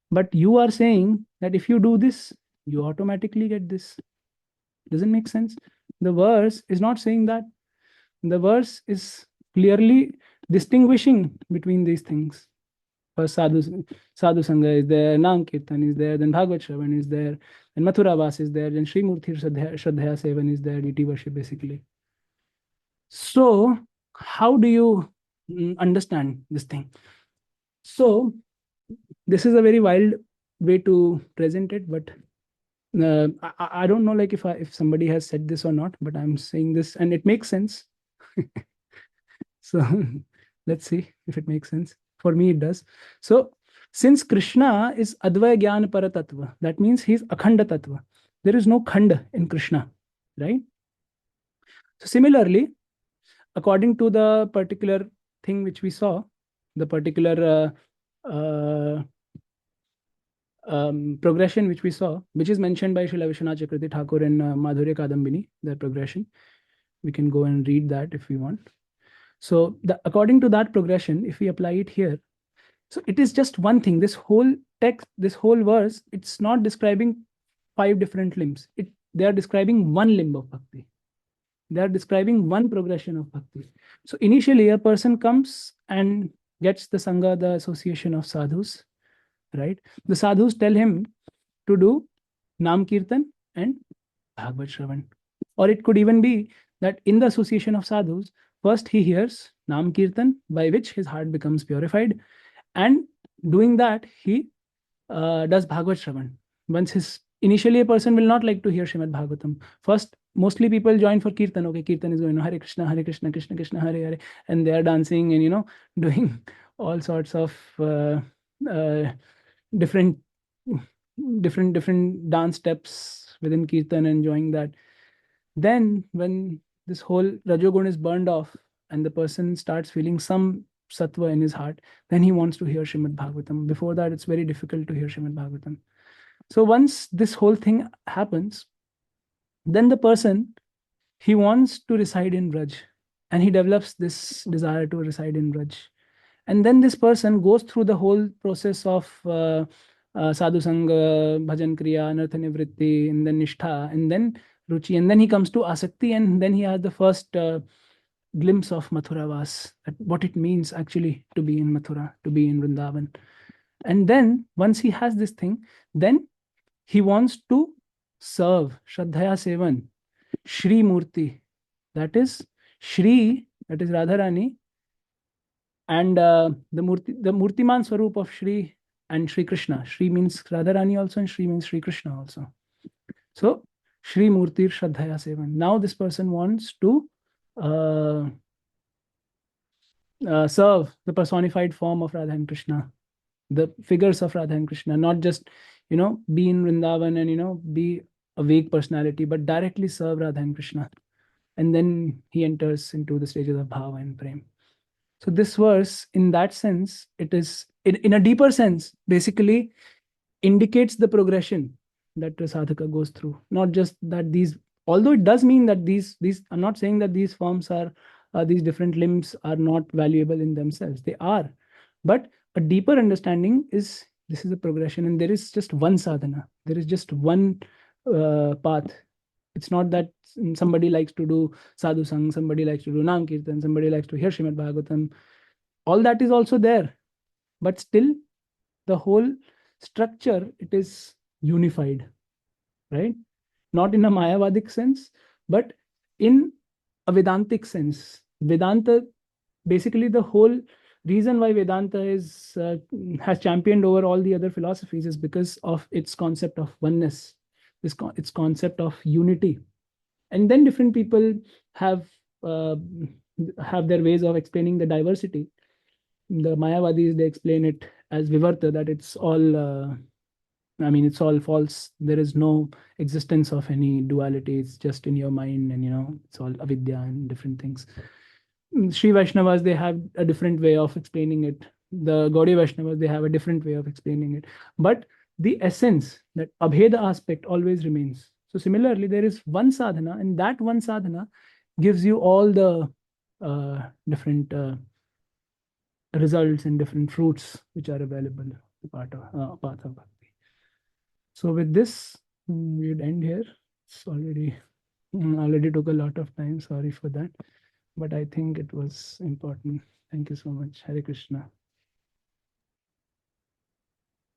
But you are saying that if you do this, you automatically get this. Doesn't make sense. The verse is not saying that. The verse is clearly distinguishing between these things. First, Sadhu Sangha is there, Nam Kirtan is there, then Bhagavad Shravan is there, then Mathura Vas is there, then Sri Murti Shraddhaya Sevan is there, deity worship basically. So, how do you understand this thing? So, this is a very wild way to present it, but I don't know like if somebody has said this or not, but I'm saying this and it makes sense. So let's see if it makes sense. For me, it does. So since Krishna is Advaya Gyan Paratattva, that means he's Akhanda Tattva. There is no Khanda in Krishna, right? So similarly, according to the particular thing which we saw, the particular progression which we saw, which is mentioned by Srila Vishwanath Chakravarti Thakur in Madhurya Kadambini, that progression. We can go and read that if we want. So according to that progression, if we apply it here, so it is just one thing. This whole text, this whole verse, it's not describing 5 different limbs. They are describing one limb of bhakti. They are describing one progression of bhakti. So initially, a person comes and gets the Sangha, the association of sadhus, right? The sadhus tell him to do Nam Kirtan and Bhagavad Shravan. Or it could even be that in the association of sadhus, first he hears Nam Kirtan, by which his heart becomes purified. And doing that, he does Bhagavad Shravan. Initially a person will not like to hear Srimad Bhagavatam. First, mostly people join for Kirtan. Okay, Kirtan is going, Hare Krishna, Krishna Krishna, Hare Hare. And they are dancing and, doing all sorts of different dance steps within Kirtan, enjoying that. Then when this whole Rajogun is burned off and the person starts feeling some sattva in his heart, then he wants to hear Srimad Bhagavatam. Before that, it's very difficult to hear Srimad Bhagavatam. So once this whole thing happens, then the person, he wants to reside in Braj and he develops this desire to reside in Braj. And then this person goes through the whole process of sadhu sangha, bhajan kriya, anartha nivritti, and then nishtha, and then ruchi, and then he comes to asakti, and then he has the first glimpse of Mathura Vas, what it means actually to be in Mathura, to be in Vrindavan. And then once he has this thing, then he wants to serve Shraddhaya Sevan, Shri Murti, that is Shri, that is Radharani, and the Murtiman Swarup of Shri and Shri Krishna. Shri means Radharani also, and Shri means Shri Krishna also. So Shri Murti Shraddhaya Sevan. Now this person wants to serve the personified form of Radha and Krishna, the figures of Radha and Krishna, not just be in Vrindavan and be a vague personality, but directly serve Radha and Krishna. And then he enters into the stages of Bhava and Prem. So this verse, in that sense, it is in a deeper sense, basically indicates the progression that the sadhaka goes through. Not just that these, although it does mean that these, I'm not saying that these forms are, these different limbs are not valuable in themselves. They are. But a deeper understanding is this is a progression, and there is just one sadhana. There is just one path. It's not that somebody likes to do sadhu sang, somebody likes to do Nam Kirtan, somebody likes to hear Srimad Bhagavatam. All that is also there. But still, the whole structure, it is unified, right? Not in a Mayavadic sense, but in a Vedantic sense. Vedanta, basically the whole reason why Vedanta has championed over all the other philosophies is because of its concept of oneness, its concept of unity. And then different people have their ways of explaining the diversity. The Mayavadis, they explain it as Vivarta, that it's all, it's all false. There is no existence of any duality. It's just in your mind, and it's all avidya and different things. Sri Vaishnavas, they have a different way of explaining it. The Gaudiya Vaishnavas, they have a different way of explaining it. But the essence, that abheda aspect, always remains. So similarly, there is one sadhana, and that one sadhana gives you all the different results and different fruits which are available, the path of bhakti. So with this, we'd end here. It's already took a lot of time. Sorry for that, but I think it was important. Thank you so much. Hare Krishna.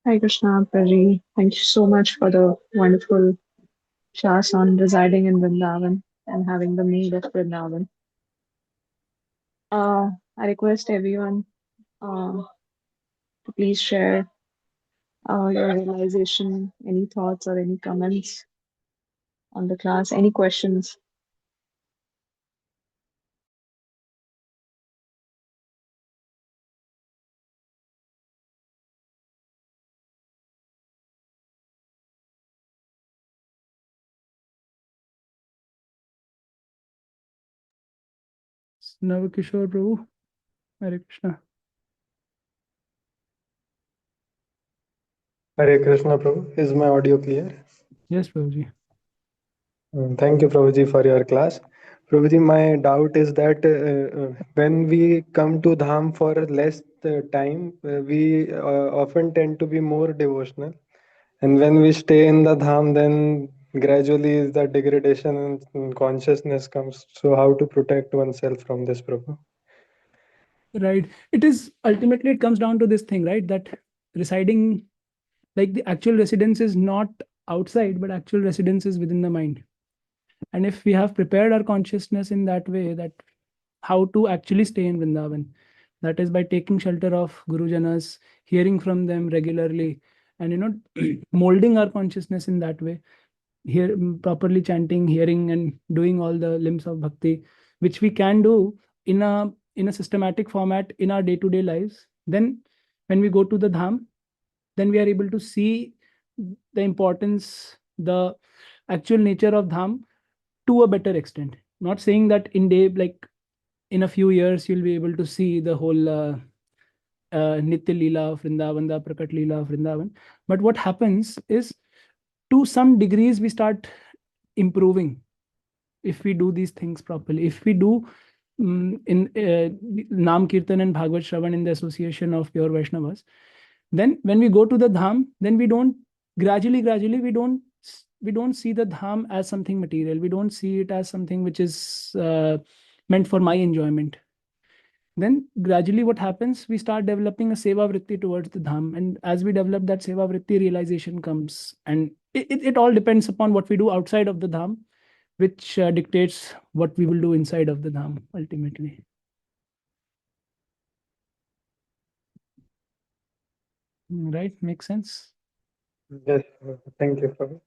Hare Krishna, Praji. Thank you so much for the wonderful shas on residing in Vrindavan and having the mead of Vrindavan. I request everyone to please share your realization, any thoughts or any comments on the class, any questions. Navakishore Prabhu. Hare Krishna. Hare Krishna, Prabhu. Is my audio clear? Yes, Prabhuji. Thank you, Prabhuji, for your class. Prabhuji, my doubt is that when we come to Dham for less time, we often tend to be more devotional. And when we stay in the Dham, then gradually the degradation and consciousness comes. So, how to protect oneself from this, Prabhu? Right. It is ultimately, it comes down to this thing, right? That residing, like the actual residence is not outside, but actual residence is within the mind. And if we have prepared our consciousness in that way, that how to actually stay in Vrindavan, that is by taking shelter of Guru Janas, hearing from them regularly, and molding our consciousness in that way, here properly chanting, hearing, and doing all the limbs of bhakti, which we can do in a systematic format in our day-to-day lives. Then when we go to the dham, then we are able to see the importance, the actual nature of dham to a better extent. Not saying that in day, like in a few years, you'll be able to see the whole Nitya Leela of Vrindavan, the Prakat Leela of Vrindavan. But what happens is, to some degrees, we start improving if we do these things properly. If we do in Nam Kirtan and Bhagavad Shravan in the association of pure Vaishnavas, then when we go to the dham, then we don't gradually we don't see the dham as something material. We don't see it as something which is meant for my enjoyment. Then gradually what happens, we start developing a seva vritti towards the dham, and as we develop that seva vritti, realization comes, and it all depends upon what we do outside of the dham, which dictates what we will do inside of the dham ultimately. Right? Makes sense? Yes, thank you, Prabhu.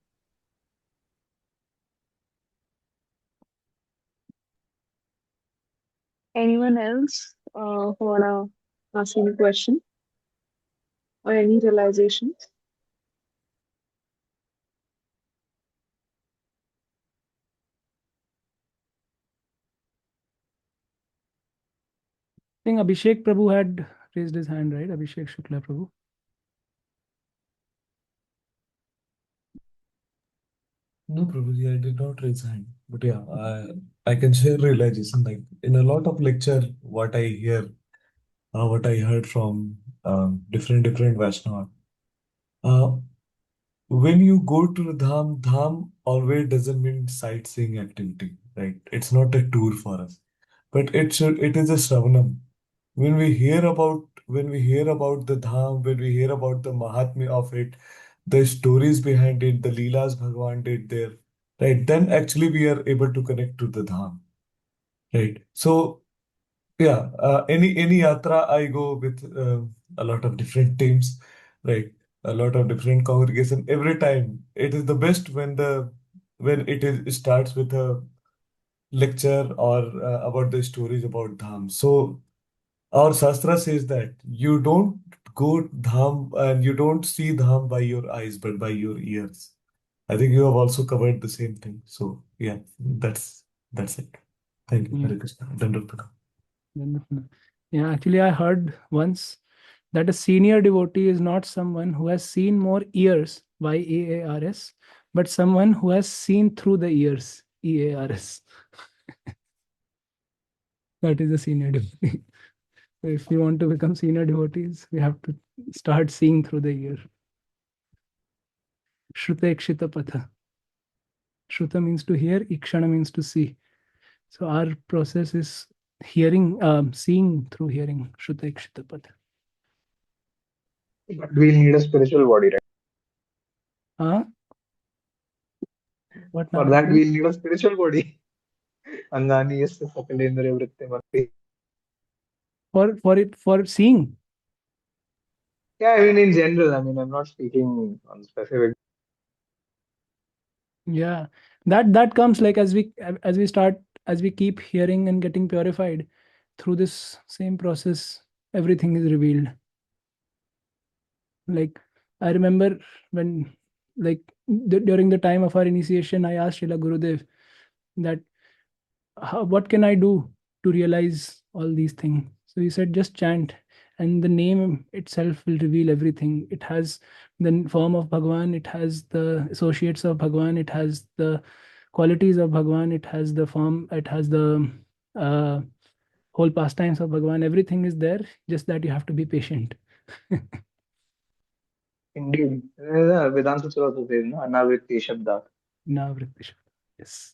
Anyone else who wanna ask any question or any realizations? I think Abhishek Prabhu had raised his hand, right? Abhishek Shukla Prabhu. No, Prabhuji, I did not raise hand. But yeah, I can share realization. Like in a lot of lecture, what I hear, what I heard from different Vaishnava. Uh, when you go to the Dham, Dham always doesn't mean sightseeing activity, right? It's not a tour for us, but it is a Shravanam. When we hear about the Dham, when we hear about the Mahatmya of it, the stories behind it, the Leelas Bhagwan did there, right? Then actually we are able to connect to the Dham, right? So yeah, any yatra I go with a lot of different teams, right? A lot of different congregation. Every time it is the best when it starts with a lecture or about the stories about Dham. So Our Shastra says that you don't go Dham and you don't see Dham by your eyes, but by your ears. I think you have also covered the same thing. So yeah, that's it. Thank you. Yeah, Hare Krishna. Dandavat Pranam. wonderful. Yeah, actually, I heard once that a senior devotee is not someone who has seen more ears, YEARS, but someone who has seen through the ears, EARS. That is a senior devotee. So if we want to become senior devotees, we have to start seeing through the ear. Shruta Ikshita Patha. Shruta means to hear, Ikshana means to see. So our process is hearing, seeing through hearing. Shruta Ikshita Patha. But we'll need a spiritual body, right? Uh, what For now? that, we'll need a spiritual body. Angani yasya sakalendriya vritti. For seeing. Yeah, I mean in general. I mean, I'm not speaking on specific. Yeah, that comes like as we start, as we keep hearing and getting purified through this same process, everything is revealed. Like I remember when, like during the time of our initiation, I asked Srila Gurudev that what can I do to realize all these things. So he said, just chant, and the name itself will reveal everything. It has the form of Bhagwan, it has the associates of Bhagwan, it has the qualities of Bhagwan, it has the form, it has the uh, whole pastimes of Bhagwan. Everything is there, just that you have to be patient. Indeed. Vedanta also says, no, anavritti shabda. Now, Vritisha. Yes.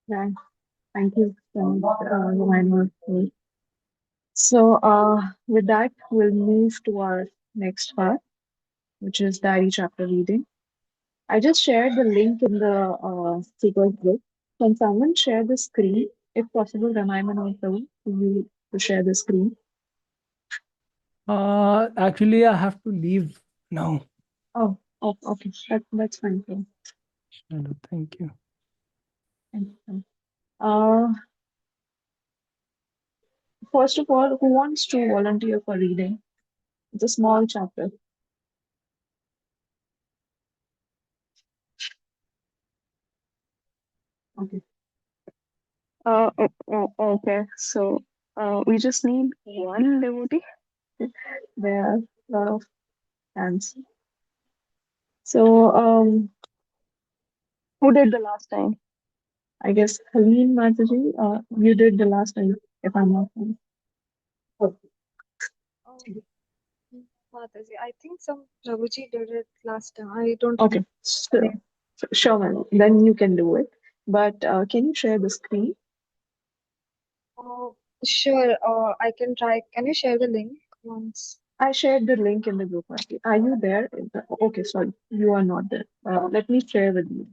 Yeah, thank you for reminder. So, with that, we'll move to our next part, which is diary chapter reading. I just shared the link in the speakers group. Can someone share the screen? If possible, Ramai Manohar Prabhu, to you to share the screen. Actually, I have to leave now. Oh, okay. That's fine. Prabhu. Hello, thank you. Thank you. Uh, First of all, who wants to volunteer for reading? It's a small chapter. Okay. Okay. So, we just need one devotee. There are a lot of hands. So, who did the last time? I guess Helene Mataji, you did the last time, if I'm not wrong. Oh, Mataji, I think some Prabhuji did it last time. I don't Okay, remember the sure, name. sure, ma'am. Then you can do it. But can you share the screen? Oh, sure. I can try. Can you share the link once? I shared the link in the group. Actually. Are you there? Okay, sorry, you are not there. Let me share with you.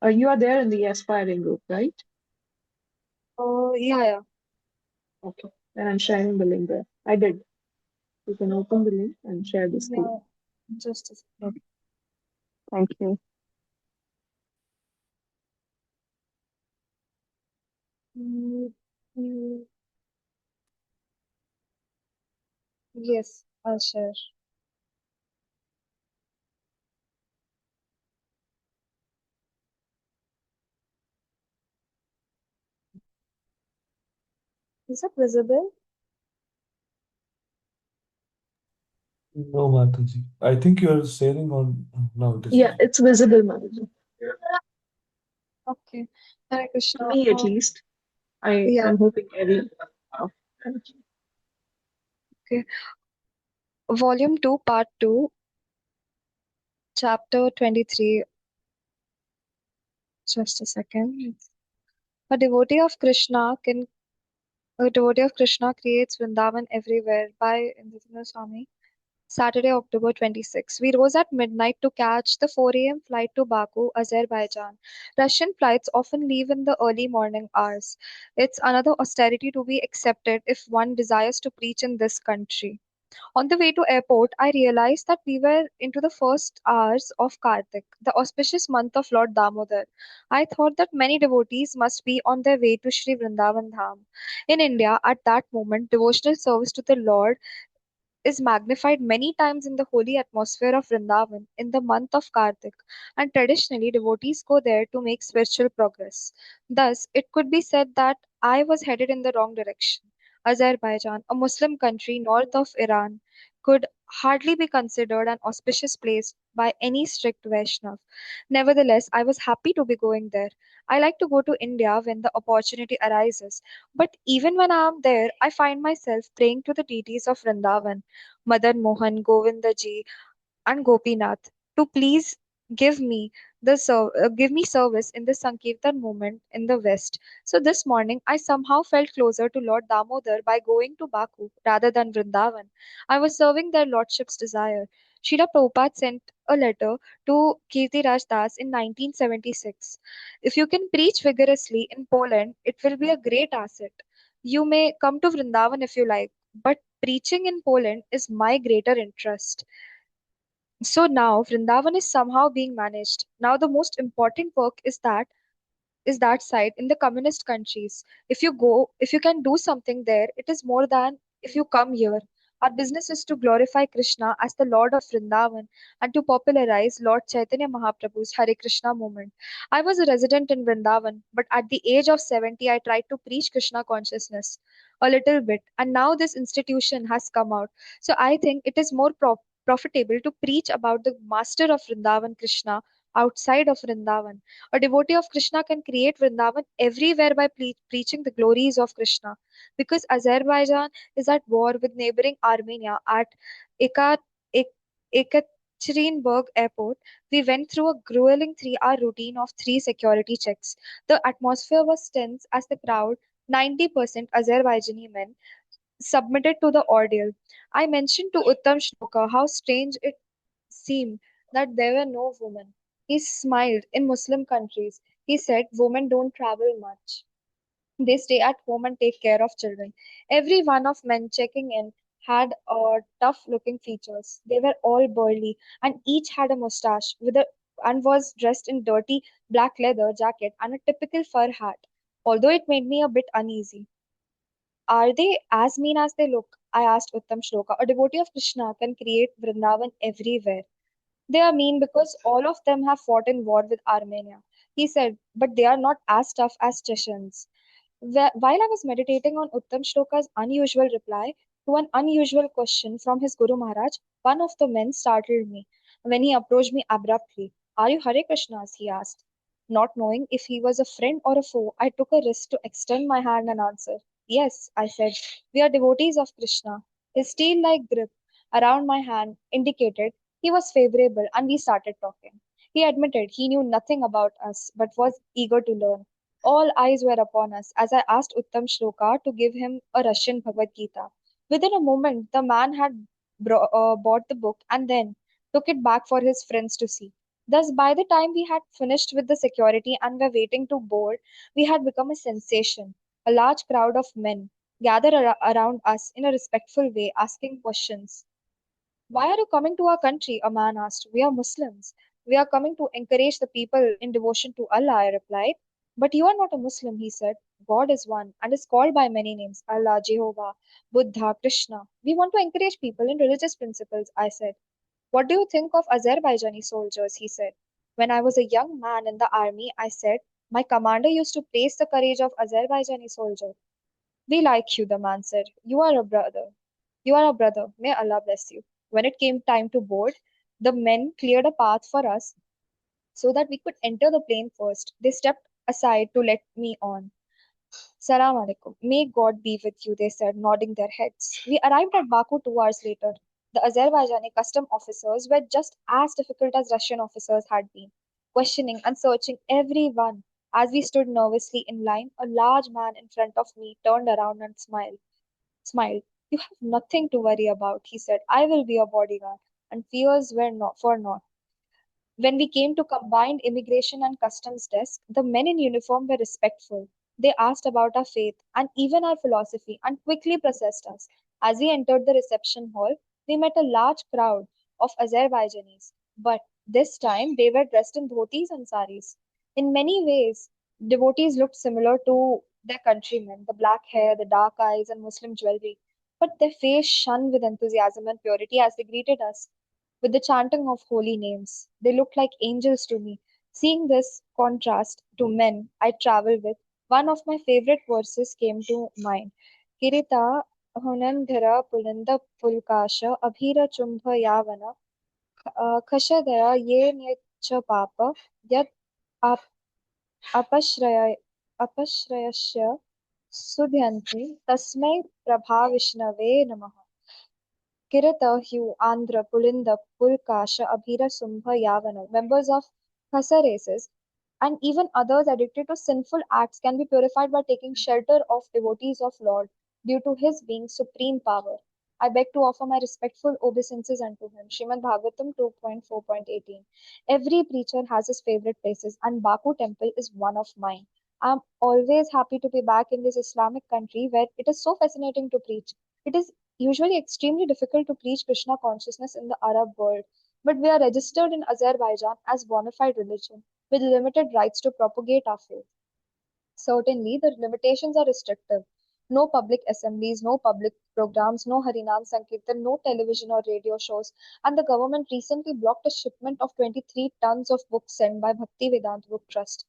You are there in the aspiring group, right? Oh, yeah. Okay, then I'm sharing the link there. I did. You can open the link and share the screen. Yeah, just a second. Okay, thank you. Mm, mm, yes, I'll share. Is it visible? No, Mataji. I think you are sharing on now. It is Yeah, it's visible, Manager. Okay. Hare To Krishna. me, at least. I Yeah. am hoping every. Oh, thank you. Okay. Volume 2, Part 2, Chapter 23. Just a second. A devotee of Krishna can A devotee of Krishna creates Vrindavan everywhere by Indra Swami. Saturday, October 26. We rose at midnight to catch the 4 a.m. flight to Baku, Azerbaijan. Russian flights often leave in the early morning hours. It's another austerity to be accepted if one desires to preach in this country. On the way to airport, I realized that we were into the first hours of Kartik, the auspicious month of Lord Damodar. I thought that many devotees must be on their way to Sri Vrindavan Dham. In India, at that moment, devotional service to the Lord is magnified many times in the holy atmosphere of Vrindavan in the month of Kartik, and traditionally devotees go there to make spiritual progress. Thus, it could be said that I was headed in the wrong direction. Azerbaijan, a Muslim country north of Iran, could hardly be considered an auspicious place by any strict Vaishnav. Nevertheless, I was happy to be going there. I like to go to India when the opportunity arises, but even when I am there, I find myself praying to the deities of Vrindavan, Madan Mohan, Govindaji, and Gopinath, to please give me give me service in the Sankirtan movement in the West. So this morning, I somehow felt closer to Lord Damodar by going to Baku rather than Vrindavan. I was serving their lordship's desire. Srila Prabhupada sent a letter to Kirtiraj Das in 1976. If you can preach vigorously in Poland, it will be a great asset. You may come to Vrindavan if you like, but preaching in Poland is my greater interest. So now Vrindavan is somehow being managed. Now the most important work is that side in the communist countries. If you can do something there, it is more than if you come here. Our business is to glorify Krishna as the Lord of Vrindavan and to popularize Lord Chaitanya Mahaprabhu's Hare Krishna movement. I was a resident in Vrindavan, but at the age of 70, I tried to preach Krishna consciousness a little bit, and now this institution has come out. So I think it is more profitable to preach about the master of Vrindavan, Krishna, outside of Vrindavan. A devotee of Krishna can create Vrindavan everywhere by preaching the glories of Krishna. Because Azerbaijan is at war with neighboring Armenia at Eka- Ek- Ekaterinburg airport, we went through a grueling 3-hour routine of 3 security checks. The atmosphere was tense as the crowd, 90% Azerbaijani men, submitted to the ordeal. I mentioned to Uttam Shloka how strange it seemed that there were no women. He smiled. In Muslim countries, he said, women don't travel much. They stay at home and take care of children. Every one of men checking in had tough looking features. They were all burly and each had a mustache and was dressed in dirty black leather jacket and a typical fur hat. Although it made me a bit uneasy. Are they as mean as they look? I asked Uttam Shloka. A devotee of Krishna can create Vrindavan everywhere. They are mean because all of them have fought in war with Armenia. He said, but they are not as tough as Chechens. While I was meditating on Uttam Shloka's unusual reply to an unusual question from his Guru Maharaj, one of the men startled me when he approached me abruptly. Are you Hare Krishnas? He asked. Not knowing if he was a friend or a foe, I took a risk to extend my hand and answer. Yes, I said, we are devotees of Krishna. His steel like grip around my hand indicated he was favorable and we started talking. He admitted he knew nothing about us but was eager to learn. All eyes were upon us as I asked Uttam Shloka to give him a Russian Bhagavad Gita. Within a moment, the man had bought the book and then took it back for his friends to see. Thus, by the time we had finished with the security and were waiting to board, we had become a sensation. A large crowd of men gathered around us in a respectful way, asking questions. Why are you coming to our country? A man asked. We are Muslims. We are coming to encourage the people in devotion to Allah, I replied. But you are not a Muslim, he said. God is one and is called by many names Allah, Jehovah, Buddha, Krishna. We want to encourage people in religious principles, I said. What do you think of Azerbaijani soldiers? He said. When I was a young man in the army, I said, my commander used to praise the courage of Azerbaijani soldiers. We like you, the man said. You are a brother. You are a brother. May Allah bless you. When it came time to board, the men cleared a path for us so that we could enter the plane first. They stepped aside to let me on. Salam alaikum. May God be with you, they said, nodding their heads. We arrived at Baku 2 hours later. The Azerbaijani custom officers were just as difficult as Russian officers had been, questioning and searching everyone. As we stood nervously in line, a large man in front of me turned around and smiled. You have nothing to worry about, he said. I will be your bodyguard. And fears were not for naught. When we came to combined immigration and customs desk, the men in uniform were respectful. They asked about our faith and even our philosophy and quickly processed us. As we entered the reception hall, we met a large crowd of Azerbaijanis, but this time they were dressed in dhotis and saris. In many ways, devotees looked similar to their countrymen, the black hair, the dark eyes, and Muslim jewelry, but their face shone with enthusiasm and purity as they greeted us with the chanting of holy names. They looked like angels to me. Seeing this contrast to men I travel with, one of my favorite verses came to mind. Kirita Hunandhara Pulinda Pulkasha Abhira Chumbha Yavana Khashadara Ye Nyecha Papa Yat Ap- Apashraya Apashrayasya Sudhyanti Tasmai Prabhavishnave Namaha. Kirata, Hugh, Andhra, Pulinda, Pulkasha, Abhira, Sumbha, Yavana, members of Khasa races, and even others addicted to sinful acts can be purified by taking shelter of devotees of Lord due to his being supreme power. I beg to offer my respectful obeisances unto him. Srimad Bhagavatam 2.4.18. Every preacher has his favorite places, and Baku temple is one of mine. I am always happy to be back in this Islamic country where it is so fascinating to preach. It is usually extremely difficult to preach Krishna consciousness in the Arab world, but we are registered in Azerbaijan as bona fide religion with limited rights to propagate our faith. Certainly, the limitations are restrictive. No public assemblies, no public programs, no Harinam Sankirtan, no television or radio shows, and the government recently blocked a shipment of 23 tons of books sent by Bhakti Vedanta Book Trust.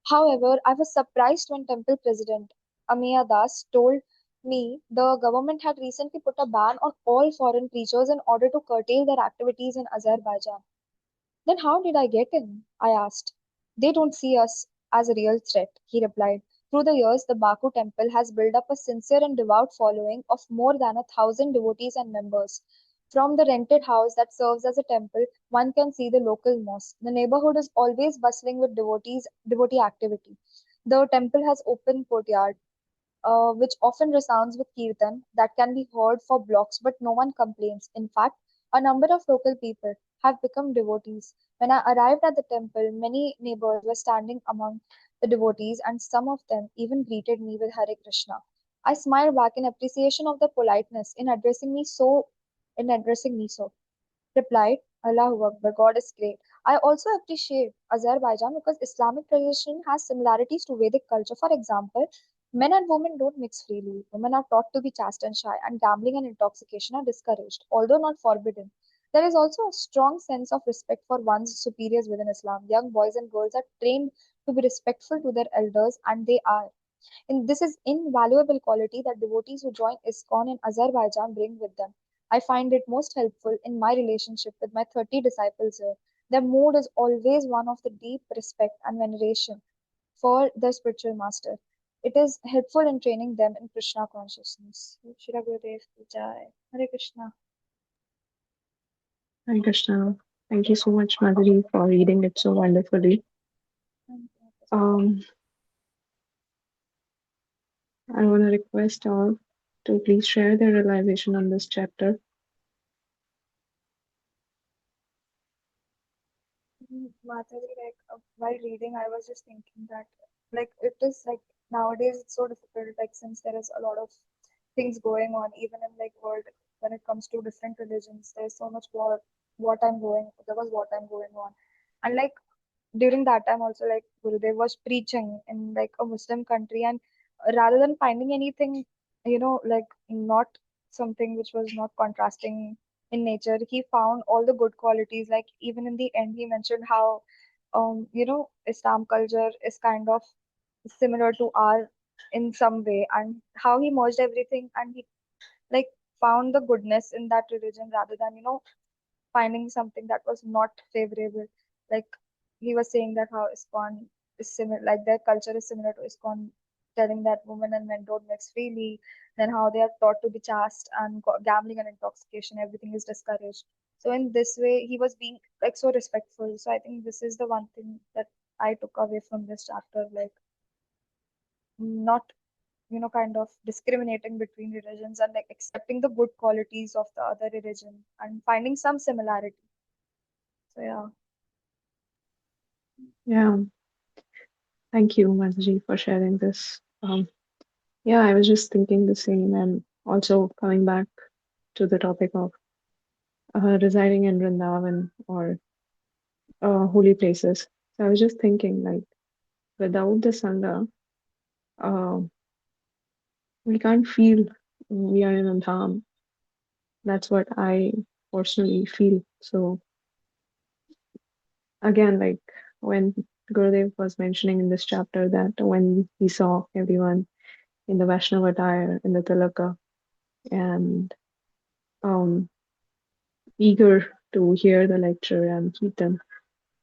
However, I was surprised when Temple President Amiya Das told me the government had recently put a ban on all foreign preachers in order to curtail their activities in Azerbaijan. Then how did I get in? I asked. They don't see us as a real threat, he replied. Through the years, the Baku temple has built up a sincere and devout following of more than 1,000 devotees and members. From the rented house that serves as a temple, one can see the local mosque. The neighborhood is always bustling with devotee activity. The temple has open courtyard, which often resounds with kirtan that can be heard for blocks, but no one complains. In fact, a number of local people have become devotees. When I arrived at the temple, many neighbors were standing among the devotees, and some of them even greeted me with Hare Krishna. I smiled back in appreciation of their politeness in addressing me so replied, Allahu Akbar, God is great. I also appreciate Azerbaijan because Islamic tradition has similarities to Vedic culture. For example, men and women don't mix freely. Women are taught to be chaste and shy, and gambling and intoxication are discouraged, although not forbidden. There is also a strong sense of respect for one's superiors within Islam. Young boys and girls are trained to be respectful to their elders, and they are. And this is invaluable quality that devotees who join ISKCON in Azerbaijan bring with them. I find it most helpful in my relationship with my 30 disciples here. Their mood is always one of the deep respect and veneration for their spiritual master. It is helpful in training them in Krishna consciousness. Shri Gurudev Ki Jai. Hare Krishna. Hare Krishna. Thank you so much, Madhuri, for reading it so wonderfully. Um, I want to request all to please share their realization on this chapter. Madhavi, while reading, I was just thinking that, it is like nowadays it's so difficult, since there is a lot of things going on, even in world when it comes to different religions. There's so much there was wartime going on, and during that time also Gurudev was preaching in a Muslim country, and rather than finding anything, not something which was not contrasting in nature, he found all the good qualities. Like even in the end, he mentioned how Islam culture is kind of similar to our in some way, and how he merged everything, and he like found the goodness in that religion rather than finding something that was not favorable. Like he was saying that how ISKCON is similar, like their culture is similar to ISKCON, telling that women and men don't mix freely, then how they are taught to be chaste, and gambling and intoxication, everything is discouraged. So in this way, he was being so respectful. So I think this is the one thing that I took away from this chapter, not kind of discriminating between religions, and accepting the good qualities of the other religion and finding some similarity. So yeah. Yeah, thank you, Madhuri, for sharing this. Yeah, I was just thinking the same, and Also, coming back to the topic of residing in Vrindavan or holy places. So I was just thinking, like, without the Sangha, uh, we can't feel we are in a dham. That's what I personally feel. So again, like when Gurudev was mentioning in this chapter that when he saw everyone in the Vaishnava attire, in the tilaka, and um, eager to hear the lecture and kirtan.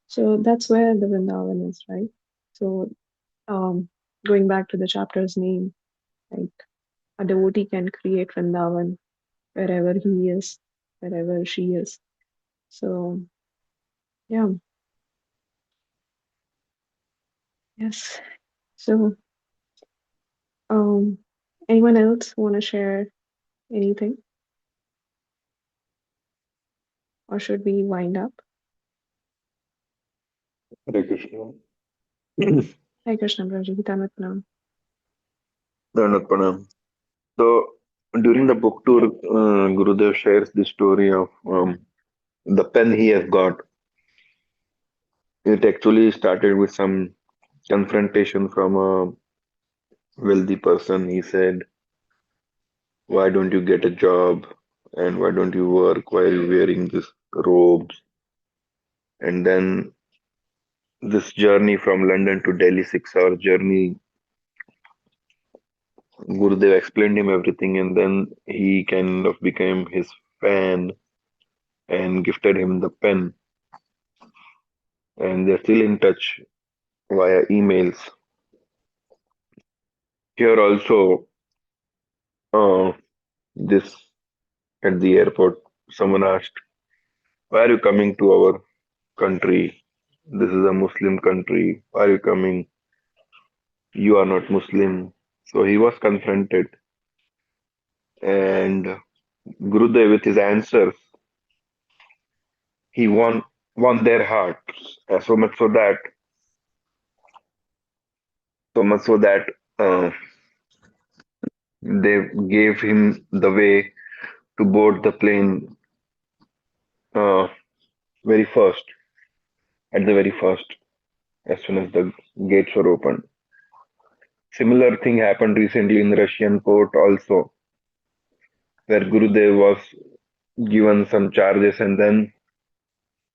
So that's where the Vrindavan is, right? So um, going back to the chapter's name, like a devotee can create Vrindavan wherever he is, wherever she is. So yeah, yes. So um, anyone else want to share anything, or should we wind up? Hare Krishna. Hare Krishna, Prabhuji, Hitanatnam. Dandavat Pranam. So during the book tour, Gurudev shares the story of the pen he has got. It actually started with some confrontation from a wealthy person. He said, "Why don't you get a job? And why don't you work? Why are you wearing this robes?" And then this journey from London to Delhi, 6 hour journey, Gurudev explained him everything, and then he kind of became his fan and gifted him the pen. And they're still in touch via emails. Here also, uh, this at the airport, someone asked, "Why are you coming to our country? This is a Muslim country. Why are you coming? You are not Muslim." So he was confronted, and Gurudev, with his answers, he won their hearts. So much so that uh, they gave him the way to board the plane uh, very first, at the very first, as soon as the gates were opened. Similar thing happened recently in the Russian court also, where Gurudev was given some charges, and then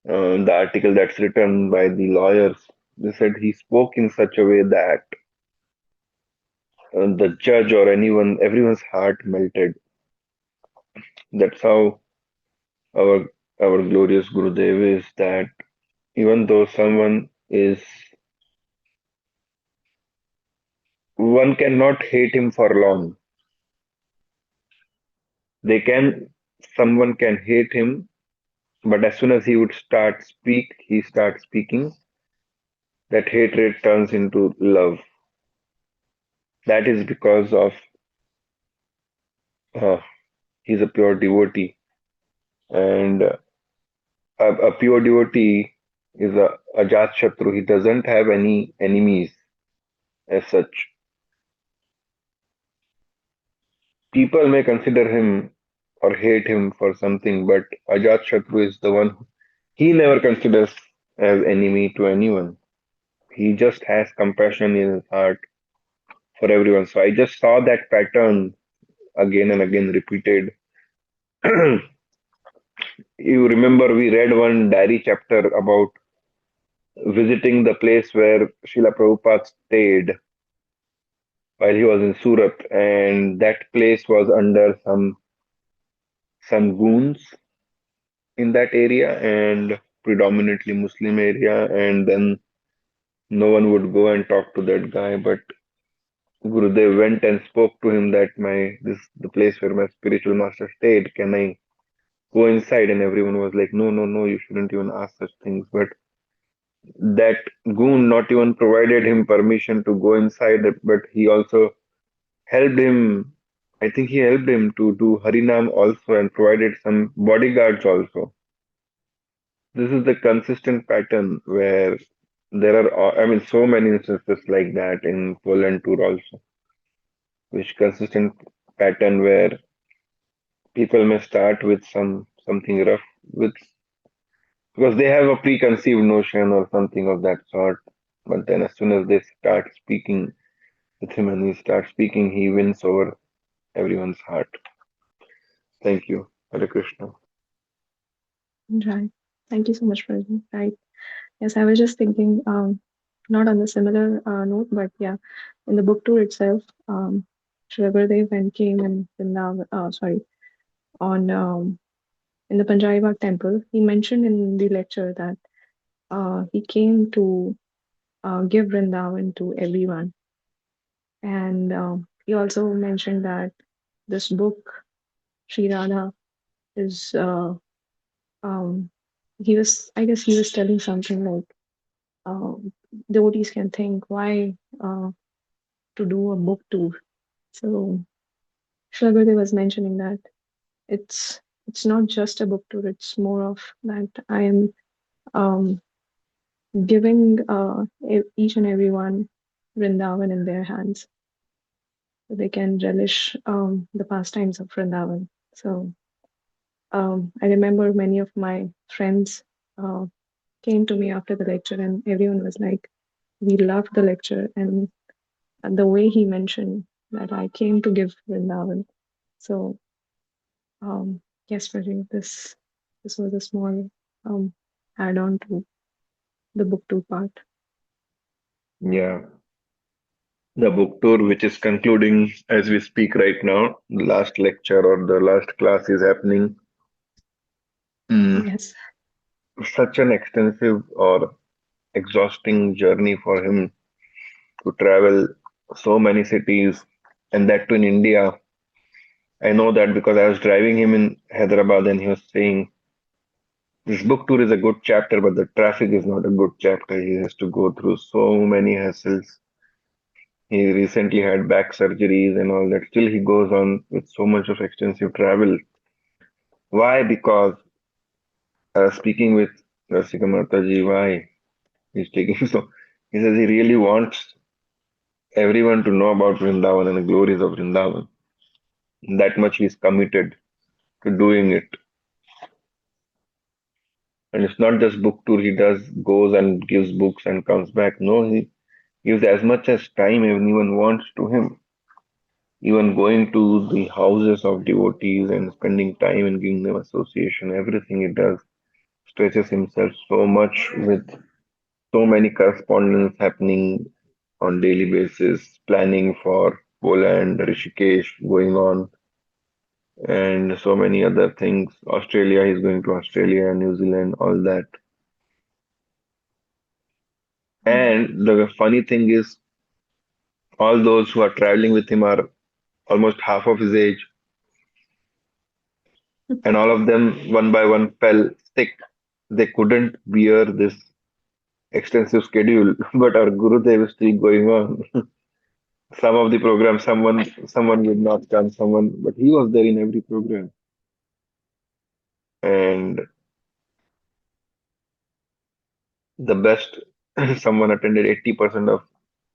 the article that's written by the lawyers, they said he spoke in such a way that the judge or everyone's heart melted. That's how our our glorious Gurudev is. That even though someone is, one cannot hate him for long. They can, someone can hate him, but as soon as he starts speaking, that hatred turns into love. That is because of uh, he's a pure devotee, and a pure devotee is a ajat shatru. He doesn't have any enemies as such. People may consider him or hate him for something, but ajat shatru is the one he never considers as enemy to anyone. He just has compassion in his heart for everyone. So I just saw that pattern again and again repeated. You remember we read one diary chapter about visiting the place where Srila Prabhupada stayed while he was in Surat, and that place was under some goons in that area, and predominantly Muslim area, and then no one would go and talk to that guy, but Gurudev went and spoke to him that this the place where my spiritual master stayed. Can I go inside? And everyone was like, no, no, no, you shouldn't even ask such things. But that goon not even provided him permission to go inside, but he also helped him. I think he helped him to do Harinam also and provided some bodyguards also. This is the consistent pattern where there are, I mean, so many instances like that in Poland tour also, which consistent pattern where people may start with something rough with because they have a preconceived notion or something of that sort. But then as soon as they start speaking with him and he starts speaking, he wins over everyone's heart. Thank you. Hare Krishna. Right. Thank you so much, Prabhu. Right. Yes, I was just thinking, not on the similar note, but yeah, in the book tour itself, Srila Gurudev when came in Vrindavan, sorry, on in the Panjabi Bagh temple, he mentioned in the lecture that he came to give Vrindavan to everyone. And he also mentioned that this book, Sri Radha, is, um, I guess he was telling something like, uh, devotees can think, why to do a book tour? So Srila was mentioning that it's it's not just a book tour, it's more of that I am um, giving each and everyone Vrindavan in their hands so they can relish the pastimes of Vrindavan. So I remember many of my friends uh, came to me after the lecture, and everyone was like, "We loved the lecture," and the way he mentioned that I came to give Vrindavan. So yes, Praji, this was a small add-on to the book two part. Yeah. The book tour, which is concluding as we speak right now, the last lecture or the last class is happening. Yes. Such an extensive or exhausting journey for him to travel so many cities and that too in India. I know that because I was driving him in Hyderabad and he was saying, this book tour is a good chapter, but the traffic is not a good chapter. He has to go through so many hassles. He recently had back surgeries and all that. Still, he goes on with so much of extensive travel. Why? Because speaking with Rasika Mataji, why he's taking so. He says he really wants everyone to know about Vrindavan and the glories of Vrindavan. That much he's committed to doing it. And it's not just book tour, he does goes and gives books and comes back. No, he gives as much as time anyone wants to him. Even going to the houses of devotees and spending time and giving them association, everything he does stretches himself so much with so many correspondence happening on daily basis, planning for Poland, Rishikesh going on, and so many other things. Australia, he's going to Australia, New Zealand, all that. And the funny thing is, all those who are traveling with him are almost half of his age, and all of them, one by one, fell sick. They couldn't bear this extensive schedule, but our Gurudev is still going on. Some of the programs, someone would not come, someone, but he was there in every program. And the best, someone attended 80% of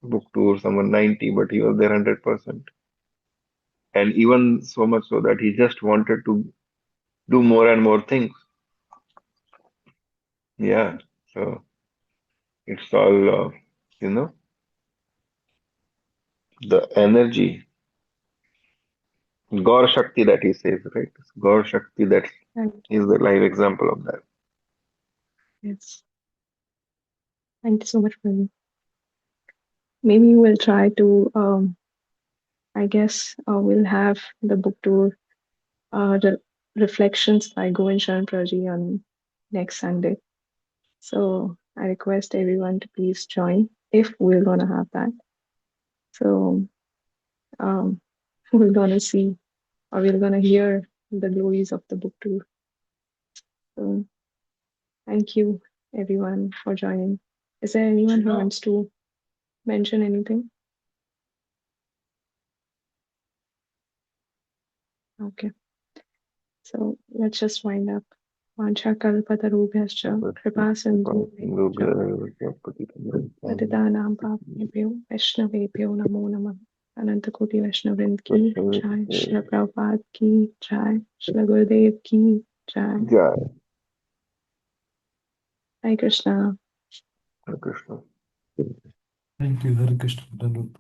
book tour, someone 90, but he was there 100%. And even so much so that he just wanted to do more and more things. Yeah, so it's all, you know, the energy, Gaur Shakti that he says, right? Gaur Shakti, that Right. is the live example of that. Yes. Thank you so much, Pravi. Maybe we'll try to, I guess, we'll have the book tour reflections by Govind Sharan Praji on next Sunday. So I request everyone to please join if we're going to have that. So um, we're going to see or we're going to hear the glories of the book tour. So thank you, everyone, for joining. Is there anyone who wants to mention anything? Okay. So let's just wind up. Vanchakalpatarubhyascha kripa sindhubhyascha patitanam pavanebhyo vaishnavebhyo namo namah. Ananta Koti Vaishnavrind ki Jai. Srila Prabhupada ki Jai. Srila Gurudev ki Jai. Jai Hare Krishna. Krishna. Thank you, Hare Krishna. Dandavat.